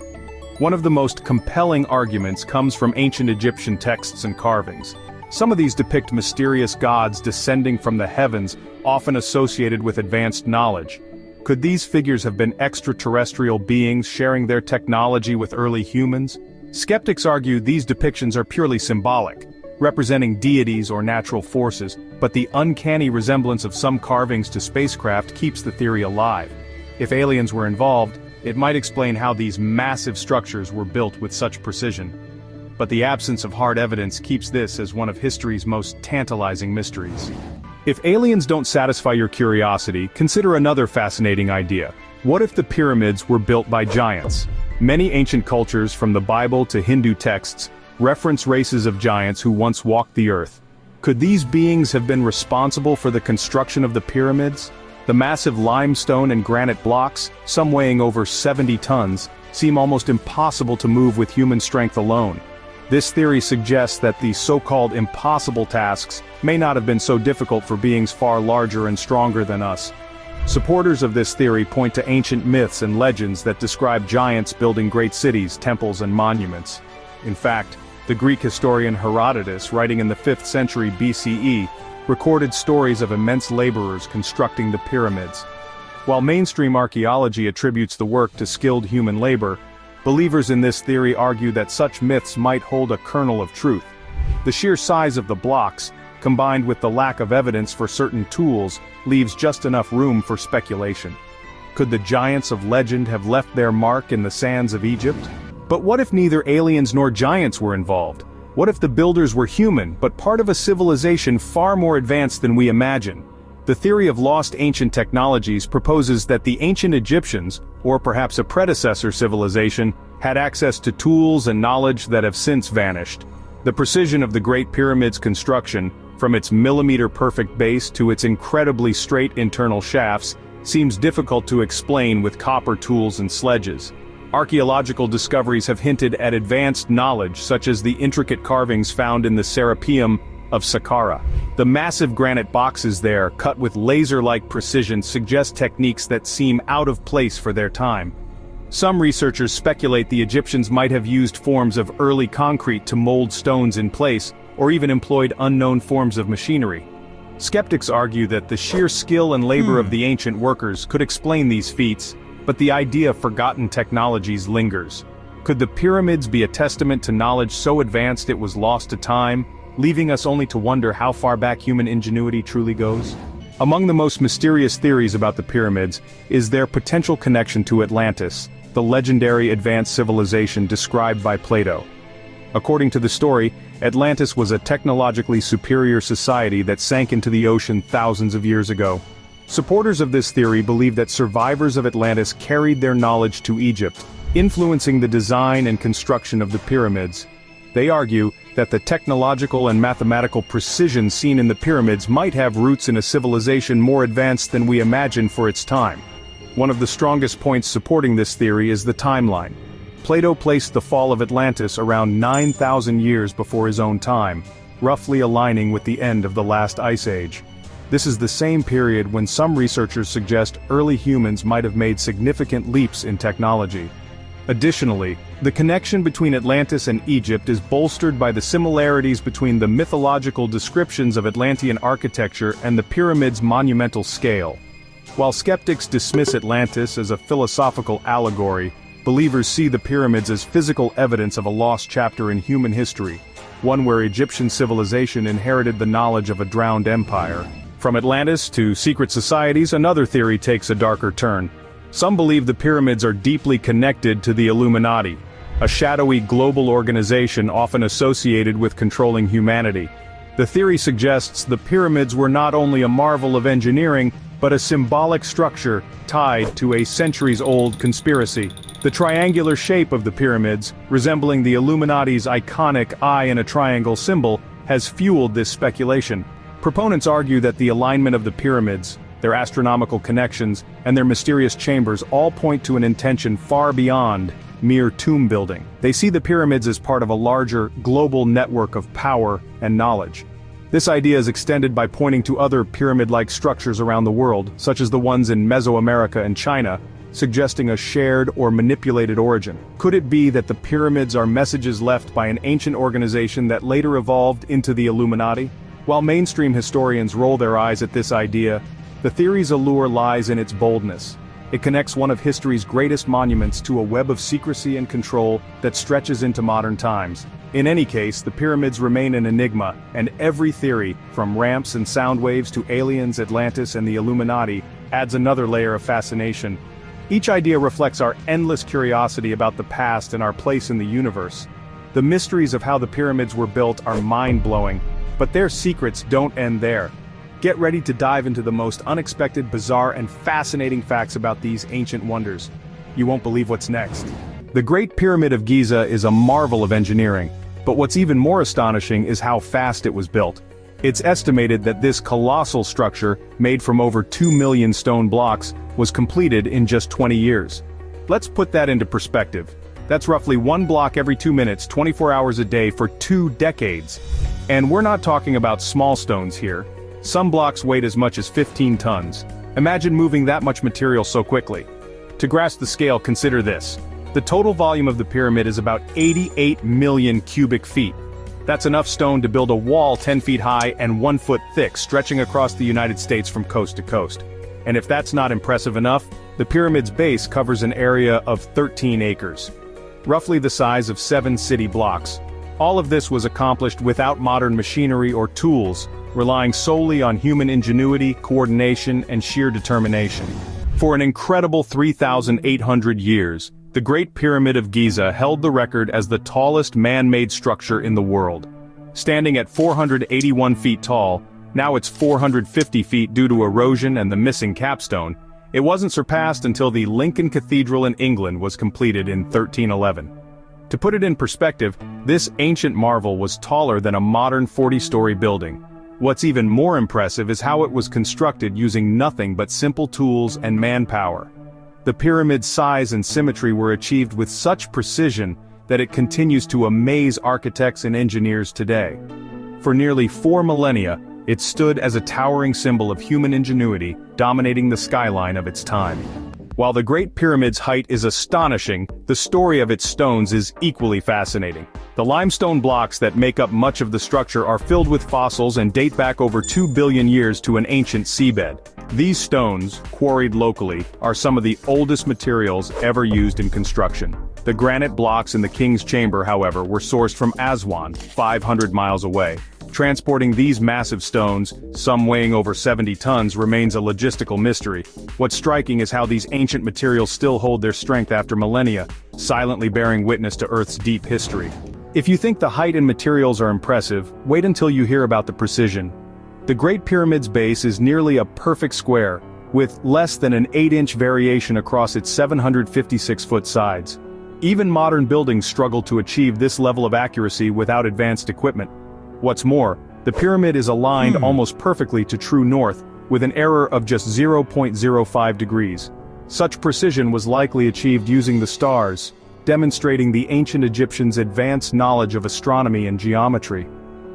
One of the most compelling arguments comes from ancient Egyptian texts and carvings. Some of these depict mysterious gods descending from the heavens, often associated with advanced knowledge. Could these figures have been extraterrestrial beings sharing their technology with early humans? Skeptics argue these depictions are purely symbolic, representing deities or natural forces, but the uncanny resemblance of some carvings to spacecraft keeps the theory alive. If aliens were involved, it might explain how these massive structures were built with such precision. But the absence of hard evidence keeps this as one of history's most tantalizing mysteries. If aliens don't satisfy your curiosity, consider another fascinating idea. What if the pyramids were built by giants? Many ancient cultures, from the Bible to Hindu texts, reference races of giants who once walked the earth. Could these beings have been responsible for the construction of the pyramids? The massive limestone and granite blocks, some weighing over 70 tons, seem almost impossible to move with human strength alone. This theory suggests that the so-called impossible tasks may not have been so difficult for beings far larger and stronger than us. Supporters of this theory point to ancient myths and legends that describe giants building great cities, temples, and monuments. In fact, The Greek historian Herodotus, writing in the 5th century BCE, recorded stories of immense laborers constructing the pyramids. While mainstream archaeology attributes the work to skilled human labor, believers in this theory argue that such myths might hold a kernel of truth. The sheer size of the blocks, combined with the lack of evidence for certain tools, leaves just enough room for speculation. Could the giants of legend have left their mark in the sands of Egypt? But what if neither aliens nor giants were involved? What if the builders were human, but part of a civilization far more advanced than we imagine? The theory of lost ancient technologies proposes that the ancient Egyptians, or perhaps a predecessor civilization, had access to tools and knowledge that have since vanished. The precision of the Great Pyramid's construction, from its millimeter-perfect base to its incredibly straight internal shafts, seems difficult to explain with copper tools and sledges. Archaeological discoveries have hinted at advanced knowledge, such as the intricate carvings found in the Serapeum of Saqqara. The massive granite boxes there, cut with laser-like precision, suggest techniques that seem out of place for their time. Some researchers speculate the Egyptians might have used forms of early concrete to mold stones in place, or even employed unknown forms of machinery. Skeptics argue that the sheer skill and labor of the ancient workers could explain these feats, but the idea of forgotten technologies lingers. Could the pyramids be a testament to knowledge so advanced it was lost to time, leaving us only to wonder how far back human ingenuity truly goes? Among the most mysterious theories about the pyramids is their potential connection to Atlantis, the legendary advanced civilization described by Plato. According to the story, Atlantis was a technologically superior society that sank into the ocean thousands of years ago. Supporters of this theory believe that survivors of Atlantis carried their knowledge to Egypt, influencing the design and construction of the pyramids. They argue that the technological and mathematical precision seen in the pyramids might have roots in a civilization more advanced than we imagine for its time. One of the strongest points supporting this theory is the timeline. Plato placed the fall of Atlantis around 9,000 years before his own time, roughly aligning with the end of the last ice age. This is the same period when some researchers suggest early humans might have made significant leaps in technology. Additionally, the connection between Atlantis and Egypt is bolstered by the similarities between the mythological descriptions of Atlantean architecture and the pyramid's monumental scale. While skeptics dismiss Atlantis as a philosophical allegory, believers see the pyramids as physical evidence of a lost chapter in human history, one where Egyptian civilization inherited the knowledge of a drowned empire. From Atlantis to secret societies, another theory takes a darker turn. Some believe the pyramids are deeply connected to the Illuminati, a shadowy global organization often associated with controlling humanity. The theory suggests the pyramids were not only a marvel of engineering, but a symbolic structure tied to a centuries-old conspiracy. The triangular shape of the pyramids, resembling the Illuminati's iconic eye in a triangle symbol, has fueled this speculation. Proponents argue that the alignment of the pyramids, their astronomical connections, and their mysterious chambers all point to an intention far beyond mere tomb building. They see the pyramids as part of a larger, global network of power and knowledge. This idea is extended by pointing to other pyramid-like structures around the world, such as the ones in Mesoamerica and China, suggesting a shared or manipulated origin. Could it be that the pyramids are messages left by an ancient organization that later evolved into the Illuminati? While mainstream historians roll their eyes at this idea, the theory's allure lies in its boldness. It connects one of history's greatest monuments to a web of secrecy and control that stretches into modern times. In any case, the pyramids remain an enigma, and every theory, from ramps and sound waves to aliens, Atlantis, and the Illuminati, adds another layer of fascination. Each idea reflects our endless curiosity about the past and our place in the universe. The mysteries of how the pyramids were built are mind-blowing, but their secrets don't end there. Get ready to dive into the most unexpected, bizarre, and fascinating facts about these ancient wonders. You won't believe what's next. The Great Pyramid of Giza is a marvel of engineering, but what's even more astonishing is how fast it was built. It's estimated that this colossal structure, made from over 2 million stone blocks, was completed in just 20 years. Let's put that into perspective. That's roughly one block every 2 minutes, 24 hours a day for 2 decades. And we're not talking about small stones here. Some blocks weighed as much as 15 tons. Imagine moving that much material so quickly. To grasp the scale, consider this. The total volume of the pyramid is about 88 million cubic feet. That's enough stone to build a wall 10 feet high and 1 foot thick, stretching across the United States from coast to coast. And if that's not impressive enough, the pyramid's base covers an area of 13 acres. Roughly the size of 7 city blocks. All of this was accomplished without modern machinery or tools, relying solely on human ingenuity, coordination, and sheer determination. For an incredible 3,800 years, the Great Pyramid of Giza held the record as the tallest man-made structure in the world. Standing at 481 feet tall, now it's 450 feet due to erosion and the missing capstone, it wasn't surpassed until the Lincoln Cathedral in England was completed in 1311. To put it in perspective, this ancient marvel was taller than a modern 40-story building. What's even more impressive is how it was constructed using nothing but simple tools and manpower. The pyramid's size and symmetry were achieved with such precision that it continues to amaze architects and engineers today. For nearly 4 millennia, it stood as a towering symbol of human ingenuity, dominating the skyline of its time. While the Great Pyramid's height is astonishing, the story of its stones is equally fascinating. The limestone blocks that make up much of the structure are filled with fossils and date back over 2 billion years to an ancient seabed. These stones, quarried locally, are some of the oldest materials ever used in construction. The granite blocks in the King's Chamber, however, were sourced from Aswan, 500 miles away. Transporting these massive stones, some weighing over 70 tons, remains a logistical mystery. What's striking is how these ancient materials still hold their strength after millennia, silently bearing witness to Earth's deep history. If you think the height and materials are impressive, wait until you hear about the precision. The Great Pyramid's base is nearly a perfect square, with less than an 8-inch variation across its 756-foot sides. Even modern buildings struggle to achieve this level of accuracy without advanced equipment. What's more, the pyramid is aligned almost perfectly to true north, with an error of just 0.05 degrees. Such precision was likely achieved using the stars, demonstrating the ancient Egyptians' advanced knowledge of astronomy and geometry.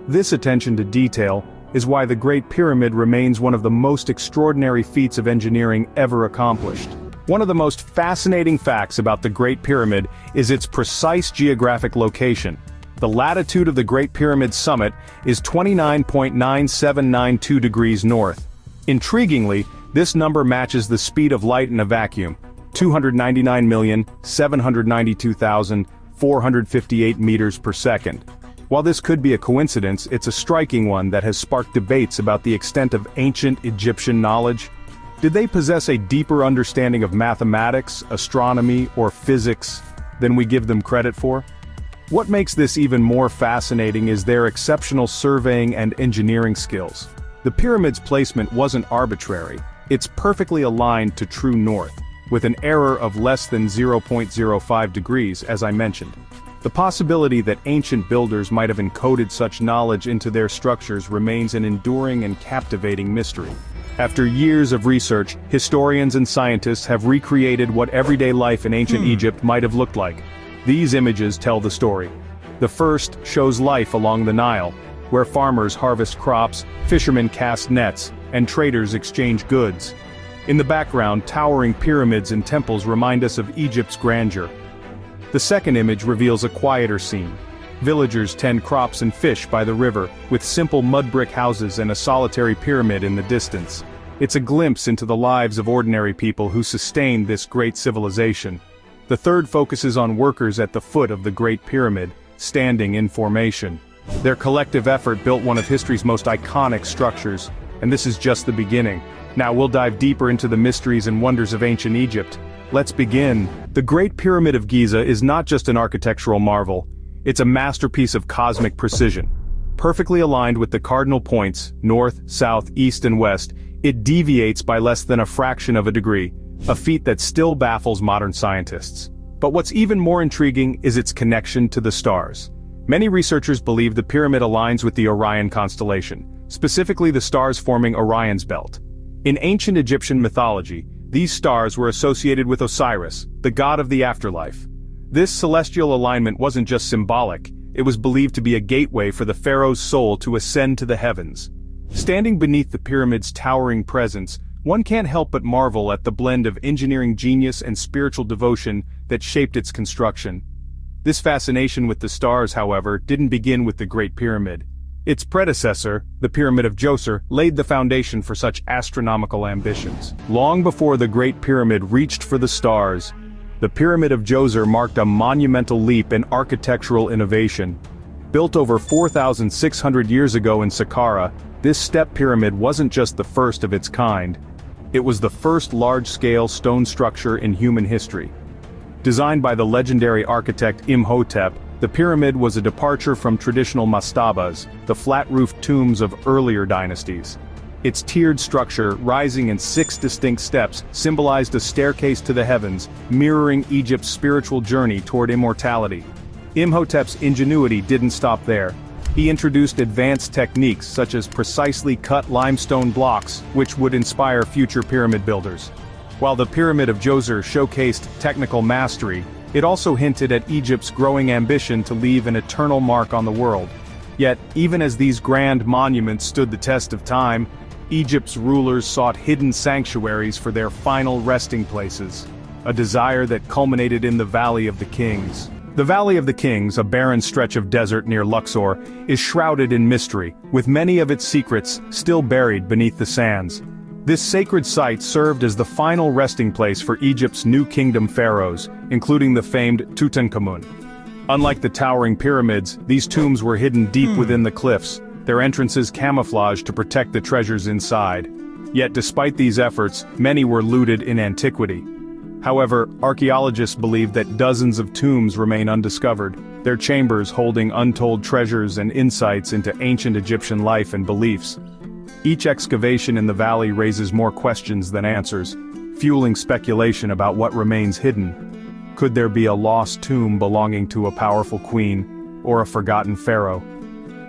This attention to detail is why the Great Pyramid remains one of the most extraordinary feats of engineering ever accomplished. One of the most fascinating facts about the Great Pyramid is its precise geographic location. The latitude of the Great Pyramid's summit is 29.9792 degrees north. Intriguingly, this number matches the speed of light in a vacuum, 299,792,458 meters per second. While this could be a coincidence, it's a striking one that has sparked debates about the extent of ancient Egyptian knowledge. Did they possess a deeper understanding of mathematics, astronomy, or physics than we give them credit for? What makes this even more fascinating is their exceptional surveying and engineering skills. The pyramid's placement wasn't arbitrary, it's perfectly aligned to true north, with an error of less than 0.05 degrees, as I mentioned. The possibility that ancient builders might have encoded such knowledge into their structures remains an enduring and captivating mystery. After years of research, historians and scientists have recreated what everyday life in ancient Egypt might have looked like. These images tell the story. The first shows life along the Nile, where farmers harvest crops, fishermen cast nets, and traders exchange goods. In the background, towering pyramids and temples remind us of Egypt's grandeur. The second image reveals a quieter scene. Villagers tend crops and fish by the river, with simple mud brick houses and a solitary pyramid in the distance. It's a glimpse into the lives of ordinary people who sustained this great civilization. The third focuses on workers at the foot of the Great Pyramid, standing in formation. Their collective effort built one of history's most iconic structures, and this is just the beginning. Now we'll dive deeper into the mysteries and wonders of ancient Egypt. Let's begin. The Great Pyramid of Giza is not just an architectural marvel, it's a masterpiece of cosmic precision. Perfectly aligned with the cardinal points, north, south, east, and west, it deviates by less than a fraction of a degree, a feat that still baffles modern scientists. But what's even more intriguing is its connection to the stars. Many researchers believe the pyramid aligns with the Orion constellation, specifically the stars forming Orion's belt. In ancient Egyptian mythology, these stars were associated with Osiris, the god of the afterlife. This celestial alignment wasn't just symbolic, it was believed to be a gateway for the pharaoh's soul to ascend to the heavens. Standing beneath the pyramid's towering presence, One can't help but marvel at the blend of engineering genius and spiritual devotion that shaped its construction. This fascination with the stars, however, didn't begin with the Great Pyramid. Its predecessor, the Pyramid of Djoser, laid the foundation for such astronomical ambitions. Long before the Great Pyramid reached for the stars, the Pyramid of Djoser marked a monumental leap in architectural innovation. Built over 4,600 years ago in Saqqara, this step pyramid wasn't just the first of its kind. It was the first large-scale stone structure in human history. Designed by the legendary architect Imhotep, the pyramid was a departure from traditional mastabas, the flat-roofed tombs of earlier dynasties. Its tiered structure, rising in 6 distinct steps, symbolized a staircase to the heavens, mirroring Egypt's spiritual journey toward immortality. Imhotep's ingenuity didn't stop there. He introduced advanced techniques such as precisely cut limestone blocks, which would inspire future pyramid builders. While the Pyramid of Djoser showcased technical mastery, it also hinted at Egypt's growing ambition to leave an eternal mark on the world. Yet, even as these grand monuments stood the test of time, Egypt's rulers sought hidden sanctuaries for their final resting places, a desire that culminated in the Valley of the Kings. The Valley of the Kings, a barren stretch of desert near Luxor, is shrouded in mystery, with many of its secrets still buried beneath the sands. This sacred site served as the final resting place for Egypt's New Kingdom pharaohs, including the famed Tutankhamun. Unlike the towering pyramids, these tombs were hidden deep within the cliffs, their entrances camouflaged to protect the treasures inside. Yet despite these efforts, many were looted in antiquity. However, archaeologists believe that dozens of tombs remain undiscovered, their chambers holding untold treasures and insights into ancient Egyptian life and beliefs. Each excavation in the valley raises more questions than answers, fueling speculation about what remains hidden. Could there be a lost tomb belonging to a powerful queen, or a forgotten pharaoh?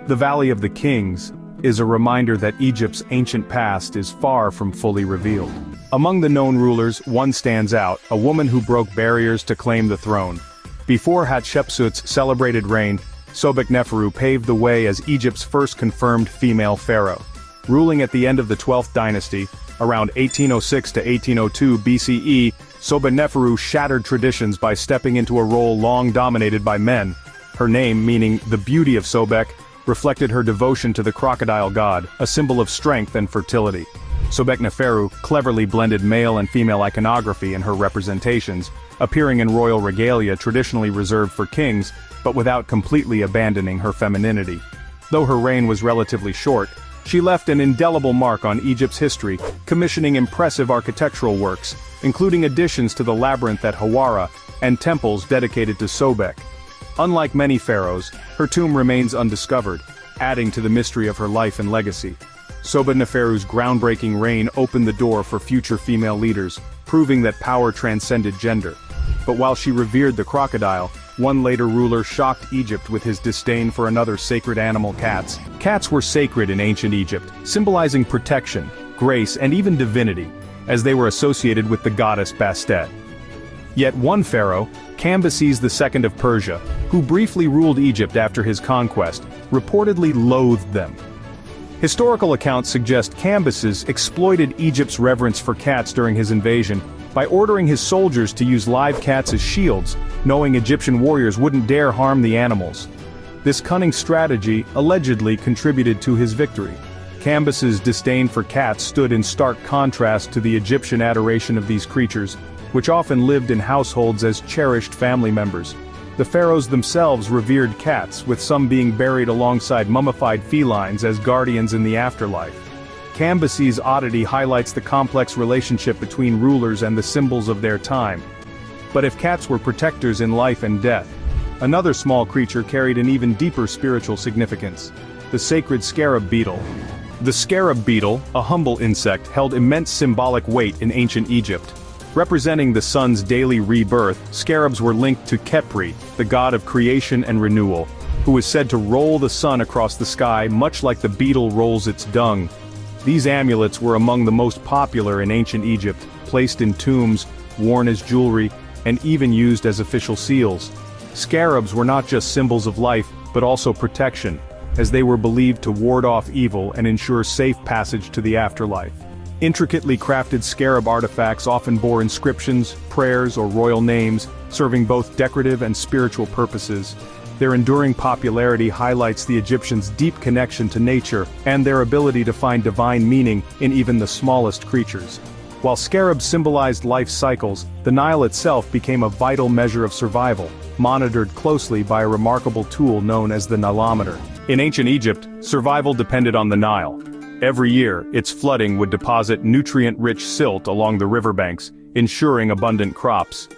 The Valley of the Kings is a reminder that Egypt's ancient past is far from fully revealed. Among the known rulers, one stands out, a woman who broke barriers to claim the throne. Before Hatshepsut's celebrated reign, Sobekneferu paved the way as Egypt's first confirmed female pharaoh. Ruling at the end of the 12th dynasty, around 1806 to 1802 BCE, Sobekneferu shattered traditions by stepping into a role long dominated by men. Her name, meaning the beauty of Sobek, reflected her devotion to the crocodile god, a symbol of strength and fertility. Sobekneferu cleverly blended male and female iconography in her representations, appearing in royal regalia traditionally reserved for kings, but without completely abandoning her femininity. Though her reign was relatively short, she left an indelible mark on Egypt's history, commissioning impressive architectural works, including additions to the labyrinth at Hawara, and temples dedicated to Sobek. Unlike many pharaohs, her tomb remains undiscovered, adding to the mystery of her life and legacy. Sobekneferu's groundbreaking reign opened the door for future female leaders, proving that power transcended gender. But while she revered the crocodile, one later ruler shocked Egypt with his disdain for another sacred animal, cats. Cats were sacred in ancient Egypt, symbolizing protection, grace, and even divinity, as they were associated with the goddess Bastet. Yet one pharaoh, Cambyses II of Persia, who briefly ruled Egypt after his conquest, reportedly loathed them. Historical accounts suggest Cambyses exploited Egypt's reverence for cats during his invasion by ordering his soldiers to use live cats as shields, knowing Egyptian warriors wouldn't dare harm the animals. This cunning strategy allegedly contributed to his victory. Cambyses' disdain for cats stood in stark contrast to the Egyptian adoration of these creatures, which often lived in households as cherished family members. The pharaohs themselves revered cats, with some being buried alongside mummified felines as guardians in the afterlife. Cambyses' oddity highlights the complex relationship between rulers and the symbols of their time. But if cats were protectors in life and death, another small creature carried an even deeper spiritual significance: the sacred scarab beetle. The scarab beetle, a humble insect, held immense symbolic weight in ancient Egypt. Representing the sun's daily rebirth, scarabs were linked to Khepri, the god of creation and renewal, who was said to roll the sun across the sky much like the beetle rolls its dung. These amulets were among the most popular in ancient Egypt, placed in tombs, worn as jewelry, and even used as official seals. Scarabs were not just symbols of life, but also protection, as they were believed to ward off evil and ensure safe passage to the afterlife. Intricately crafted scarab artifacts often bore inscriptions, prayers, or royal names, serving both decorative and spiritual purposes. Their enduring popularity highlights the Egyptians' deep connection to nature and their ability to find divine meaning in even the smallest creatures. While scarabs symbolized life cycles, the Nile itself became a vital measure of survival, monitored closely by a remarkable tool known as the Nilometer. In ancient Egypt, survival depended on the Nile. Every year, its flooding would deposit nutrient-rich silt along the riverbanks, ensuring abundant crops.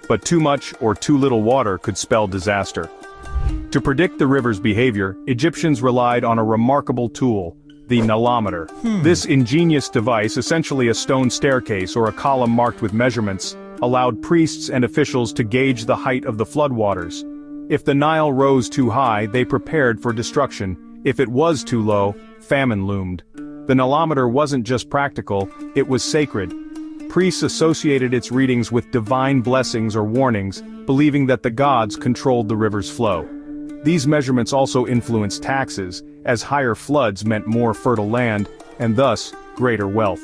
But too much or too little water could spell disaster. To predict the river's behavior, Egyptians relied on a remarkable tool, the Nilometer. This ingenious device, essentially a stone staircase or a column marked with measurements, allowed priests and officials to gauge the height of the floodwaters. If the Nile rose too high, they prepared for destruction. If it was too low, famine loomed. The Nilometer wasn't just practical, it was sacred. Priests associated its readings with divine blessings or warnings, believing that the gods controlled the river's flow. These measurements also influenced taxes, as higher floods meant more fertile land, and thus, greater wealth.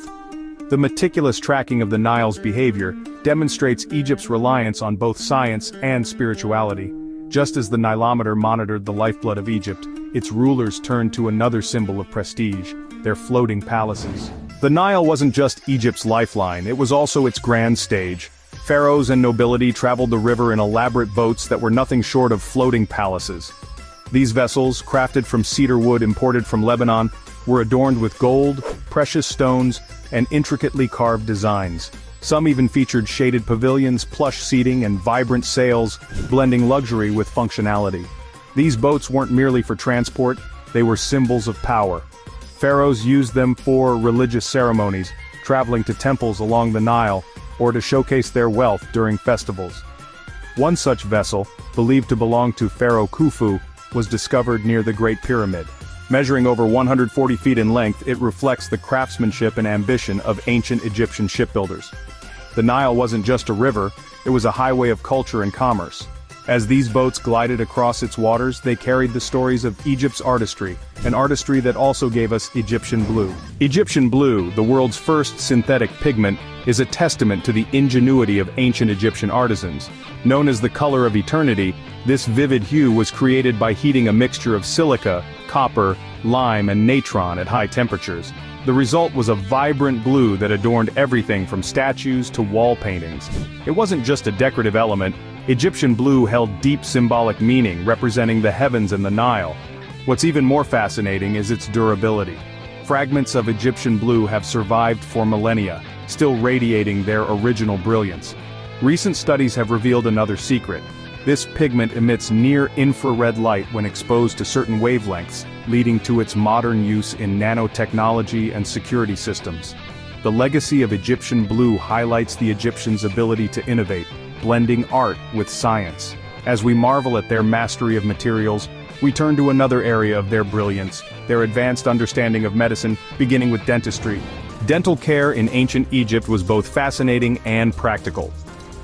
The meticulous tracking of the Nile's behavior demonstrates Egypt's reliance on both science and spirituality. Just as the Nilometer monitored the lifeblood of Egypt, its rulers turned to another symbol of prestige, their floating palaces. The Nile wasn't just Egypt's lifeline, it was also its grand stage. Pharaohs and nobility traveled the river in elaborate boats that were nothing short of floating palaces. These vessels, crafted from cedar wood imported from Lebanon, were adorned with gold, precious stones, and intricately carved designs. Some even featured shaded pavilions, plush seating, and vibrant sails, blending luxury with functionality. These boats weren't merely for transport, they were symbols of power. Pharaohs used them for religious ceremonies, traveling to temples along the Nile, or to showcase their wealth during festivals. One such vessel, believed to belong to Pharaoh Khufu, was discovered near the Great Pyramid. Measuring over 140 feet in length, it reflects the craftsmanship and ambition of ancient Egyptian shipbuilders. The Nile wasn't just a river, it was a highway of culture and commerce. As these boats glided across its waters, they carried the stories of Egypt's artistry, an artistry that also gave us Egyptian blue. Egyptian blue, the world's first synthetic pigment, is a testament to the ingenuity of ancient Egyptian artisans. Known as the color of eternity, this vivid hue was created by heating a mixture of silica, copper, lime, and natron at high temperatures. The result was a vibrant blue that adorned everything from statues to wall paintings. It wasn't just a decorative element. Egyptian blue held deep symbolic meaning, representing the heavens and the Nile. What's even more fascinating is its durability. Fragments of Egyptian blue have survived for millennia, still radiating their original brilliance. Recent studies have revealed another secret. This pigment emits near-infrared light when exposed to certain wavelengths, leading to its modern use in nanotechnology and security systems. The legacy of Egyptian blue highlights the Egyptians' ability to innovate, blending art with science. As we marvel at their mastery of materials, we turn to another area of their brilliance, their advanced understanding of medicine, beginning with dentistry. Dental care in ancient Egypt was both fascinating and practical.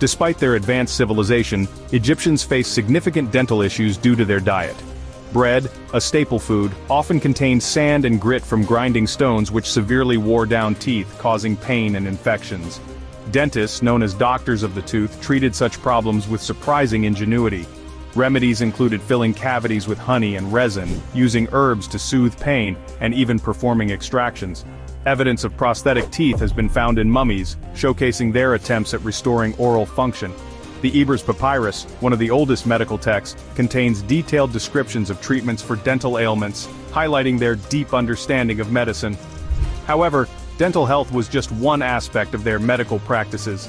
Despite their advanced civilization, Egyptians faced significant dental issues due to their diet. Bread, a staple food, often contained sand and grit from grinding stones which severely wore down teeth, causing pain and infections. Dentists, known as doctors of the tooth, treated such problems with surprising ingenuity. Remedies included filling cavities with honey and resin, using herbs to soothe pain, and even performing extractions. Evidence of prosthetic teeth has been found in mummies, showcasing their attempts at restoring oral function. The Ebers Papyrus, one of the oldest medical texts, contains detailed descriptions of treatments for dental ailments, highlighting their deep understanding of medicine. However, dental health was just one aspect of their medical practices.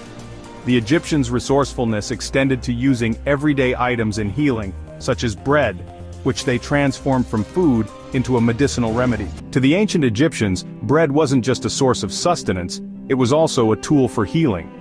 The Egyptians' resourcefulness extended to using everyday items in healing, such as bread, which they transformed from food into a medicinal remedy. To the ancient Egyptians, bread wasn't just a source of sustenance, it was also a tool for healing.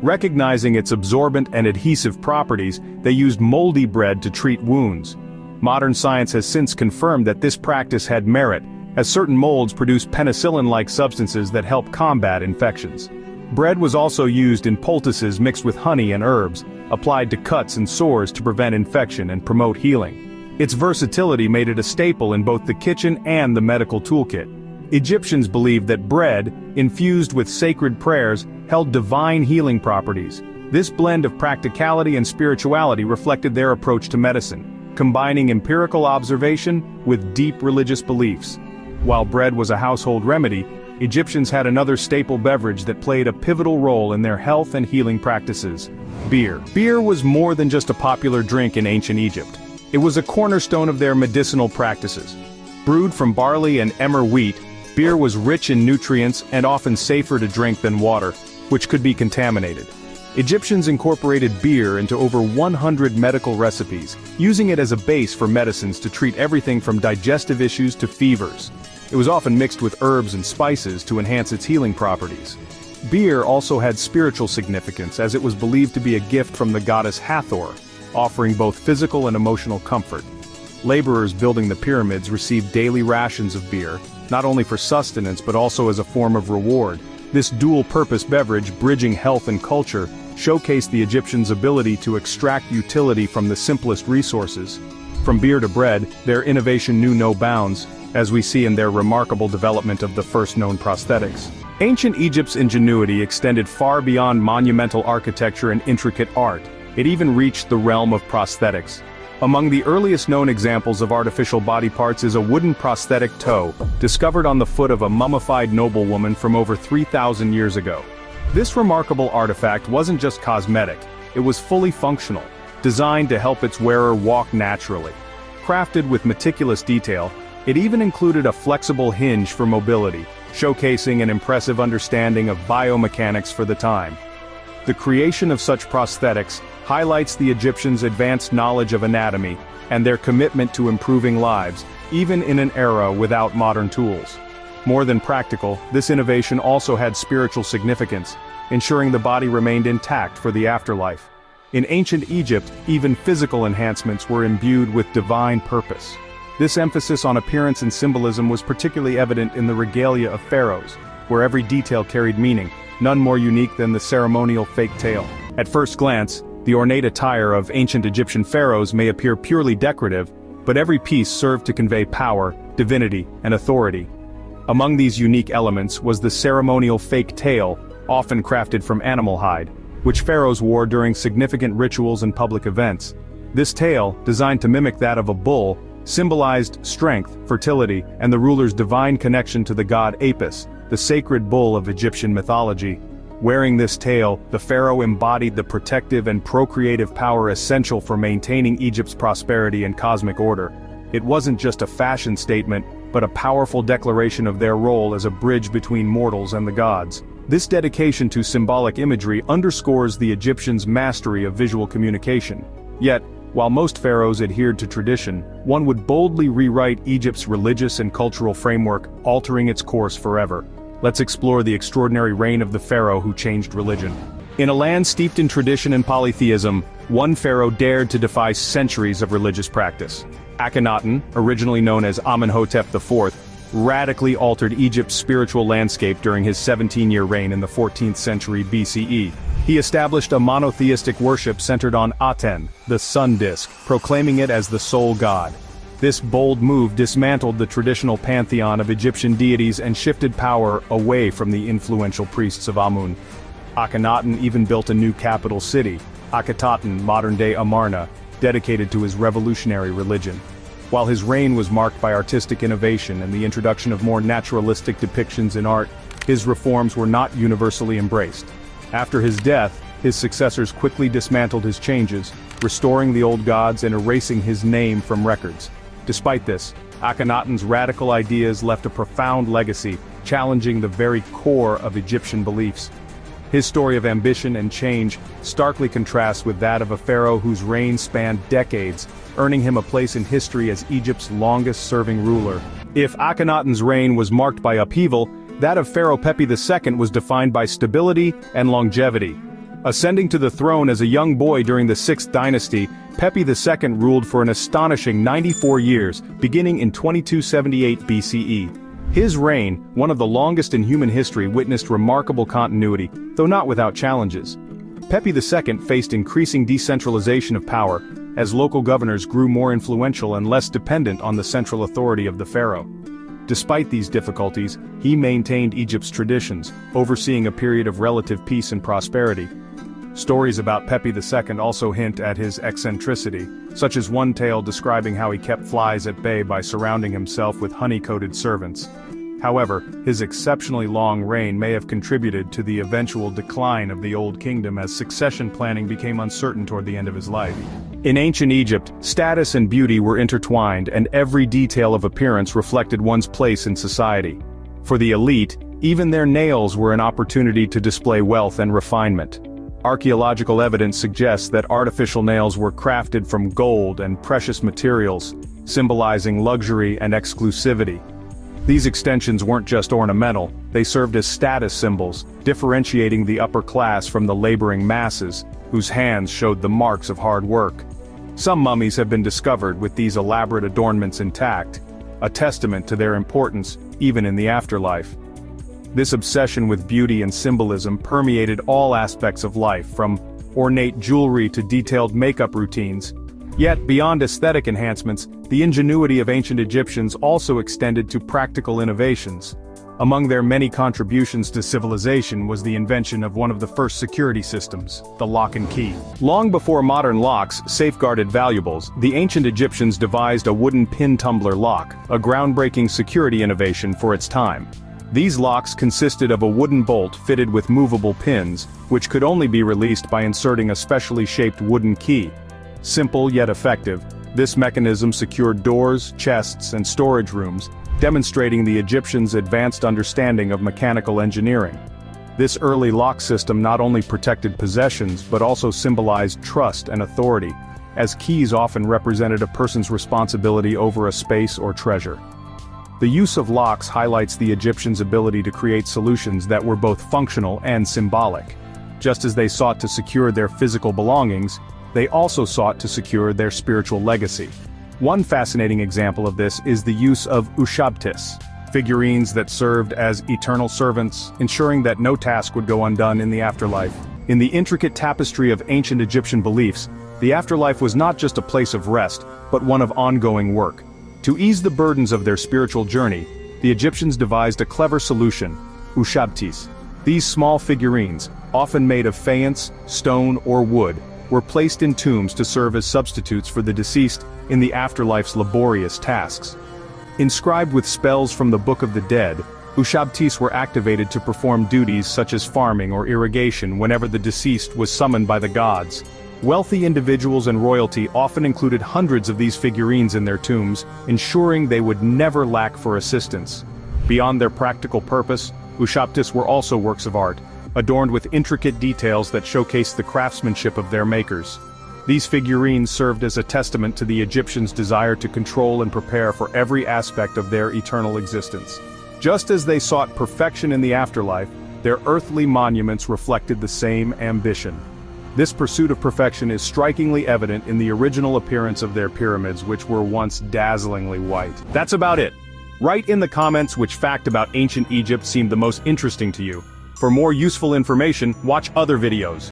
Recognizing its absorbent and adhesive properties, they used moldy bread to treat wounds. Modern science has since confirmed that this practice had merit, as certain molds produce penicillin-like substances that help combat infections. Bread was also used in poultices mixed with honey and herbs, applied to cuts and sores to prevent infection and promote healing. Its versatility made it a staple in both the kitchen and the medical toolkit. Egyptians believed that bread, infused with sacred prayers, held divine healing properties. This blend of practicality and spirituality reflected their approach to medicine, combining empirical observation with deep religious beliefs. While bread was a household remedy, Egyptians had another staple beverage that played a pivotal role in their health and healing practices: beer. Beer was more than just a popular drink in ancient Egypt. It was a cornerstone of their medicinal practices. Brewed from barley and emmer wheat, beer was rich in nutrients and often safer to drink than water, which could be contaminated. Egyptians incorporated beer into over 100 medical recipes, using it as a base for medicines to treat everything from digestive issues to fevers. It was often mixed with herbs and spices to enhance its healing properties. Beer also had spiritual significance, as it was believed to be a gift from the goddess Hathor, offering both physical and emotional comfort. Laborers building the pyramids received daily rations of beer, not only for sustenance but also as a form of reward. This dual-purpose beverage, bridging health and culture, showcased the Egyptians' ability to extract utility from the simplest resources. From beer to bread, their innovation knew no bounds, as we see in their remarkable development of the first known prosthetics. Ancient Egypt's ingenuity extended far beyond monumental architecture and intricate art. It even reached the realm of prosthetics. Among the earliest known examples of artificial body parts is a wooden prosthetic toe, discovered on the foot of a mummified noblewoman from over 3,000 years ago. This remarkable artifact wasn't just cosmetic, it was fully functional, designed to help its wearer walk naturally. Crafted with meticulous detail, it even included a flexible hinge for mobility, showcasing an impressive understanding of biomechanics for the time. The creation of such prosthetics highlights the Egyptians' advanced knowledge of anatomy and their commitment to improving lives, even in an era without modern tools. More than practical, this innovation also had spiritual significance, ensuring the body remained intact for the afterlife. In ancient Egypt, even physical enhancements were imbued with divine purpose. This emphasis on appearance and symbolism was particularly evident in the regalia of pharaohs, where every detail carried meaning, none more unique than the ceremonial fake tail. At first glance, the ornate attire of ancient Egyptian pharaohs may appear purely decorative, but every piece served to convey power, divinity, and authority. Among these unique elements was the ceremonial fake tail, often crafted from animal hide, which pharaohs wore during significant rituals and public events. This tail, designed to mimic that of a bull, symbolized strength, fertility, and the ruler's divine connection to the god Apis, the sacred bull of Egyptian mythology. Wearing this tail, the pharaoh embodied the protective and procreative power essential for maintaining Egypt's prosperity and cosmic order. It wasn't just a fashion statement, but a powerful declaration of their role as a bridge between mortals and the gods. This dedication to symbolic imagery underscores the Egyptians' mastery of visual communication. Yet, while most pharaohs adhered to tradition, one would boldly rewrite Egypt's religious and cultural framework, altering its course forever. Let's explore the extraordinary reign of the pharaoh who changed religion. In a land steeped in tradition and polytheism, one pharaoh dared to defy centuries of religious practice. Akhenaten, originally known as Amenhotep IV, radically altered Egypt's spiritual landscape during his 17-year reign in the 14th century BCE. He established a monotheistic worship centered on Aten, the sun disk, proclaiming it as the sole god. This bold move dismantled the traditional pantheon of Egyptian deities and shifted power away from the influential priests of Amun. Akhenaten even built a new capital city, Akhetaten, modern-day Amarna, dedicated to his revolutionary religion. While his reign was marked by artistic innovation and the introduction of more naturalistic depictions in art, his reforms were not universally embraced. After his death, his successors quickly dismantled his changes, restoring the old gods and erasing his name from records. Despite this, Akhenaten's radical ideas left a profound legacy, challenging the very core of Egyptian beliefs. His story of ambition and change starkly contrasts with that of a pharaoh whose reign spanned decades, earning him a place in history as Egypt's longest-serving ruler. If Akhenaten's reign was marked by upheaval, that of Pharaoh Pepi II was defined by stability and longevity. Ascending to the throne as a young boy during the 6th dynasty, Pepi II ruled for an astonishing 94 years, beginning in 2278 BCE. His reign, one of the longest in human history, witnessed remarkable continuity, though not without challenges. Pepi II faced increasing decentralization of power, as local governors grew more influential and less dependent on the central authority of the pharaoh. Despite these difficulties, he maintained Egypt's traditions, overseeing a period of relative peace and prosperity. Stories about Pepi II also hint at his eccentricity, such as one tale describing how he kept flies at bay by surrounding himself with honey-coated servants. However, his exceptionally long reign may have contributed to the eventual decline of the Old Kingdom as succession planning became uncertain toward the end of his life. In ancient Egypt, status and beauty were intertwined, and every detail of appearance reflected one's place in society. For the elite, even their nails were an opportunity to display wealth and refinement. Archaeological evidence suggests that artificial nails were crafted from gold and precious materials, symbolizing luxury and exclusivity. These extensions weren't just ornamental, they served as status symbols, differentiating the upper class from the laboring masses, whose hands showed the marks of hard work. Some mummies have been discovered with these elaborate adornments intact, a testament to their importance even in the afterlife. This obsession with beauty and symbolism permeated all aspects of life, from ornate jewelry to detailed makeup routines. Yet, beyond aesthetic enhancements, the ingenuity of ancient Egyptians also extended to practical innovations. Among their many contributions to civilization was the invention of one of the first security systems, the lock and key. Long before modern locks safeguarded valuables, the ancient Egyptians devised a wooden pin tumbler lock, a groundbreaking security innovation for its time. These locks consisted of a wooden bolt fitted with movable pins, which could only be released by inserting a specially shaped wooden key. Simple yet effective, this mechanism secured doors, chests, and storage rooms, demonstrating the Egyptians' advanced understanding of mechanical engineering. This early lock system not only protected possessions but also symbolized trust and authority, as keys often represented a person's responsibility over a space or treasure. The use of locks highlights the Egyptians' ability to create solutions that were both functional and symbolic. Just as they sought to secure their physical belongings, they also sought to secure their spiritual legacy. One fascinating example of this is the use of ushabtis, figurines that served as eternal servants, ensuring that no task would go undone in the afterlife. In the intricate tapestry of ancient Egyptian beliefs, the afterlife was not just a place of rest, but one of ongoing work. To ease the burdens of their spiritual journey, the Egyptians devised a clever solution: ushabtis. These small figurines, often made of faience, stone, or wood, were placed in tombs to serve as substitutes for the deceased in the afterlife's laborious tasks. Inscribed with spells from the Book of the Dead, ushabtis were activated to perform duties such as farming or irrigation whenever the deceased was summoned by the gods. Wealthy individuals and royalty often included hundreds of these figurines in their tombs, ensuring they would never lack for assistance. Beyond their practical purpose, ushabtis were also works of art, adorned with intricate details that showcased the craftsmanship of their makers. These figurines served as a testament to the Egyptians' desire to control and prepare for every aspect of their eternal existence. Just as they sought perfection in the afterlife, their earthly monuments reflected the same ambition. This pursuit of perfection is strikingly evident in the original appearance of their pyramids, which were once dazzlingly white. That's about it. Write in the comments which fact about ancient Egypt seemed the most interesting to you. For more useful information, watch other videos.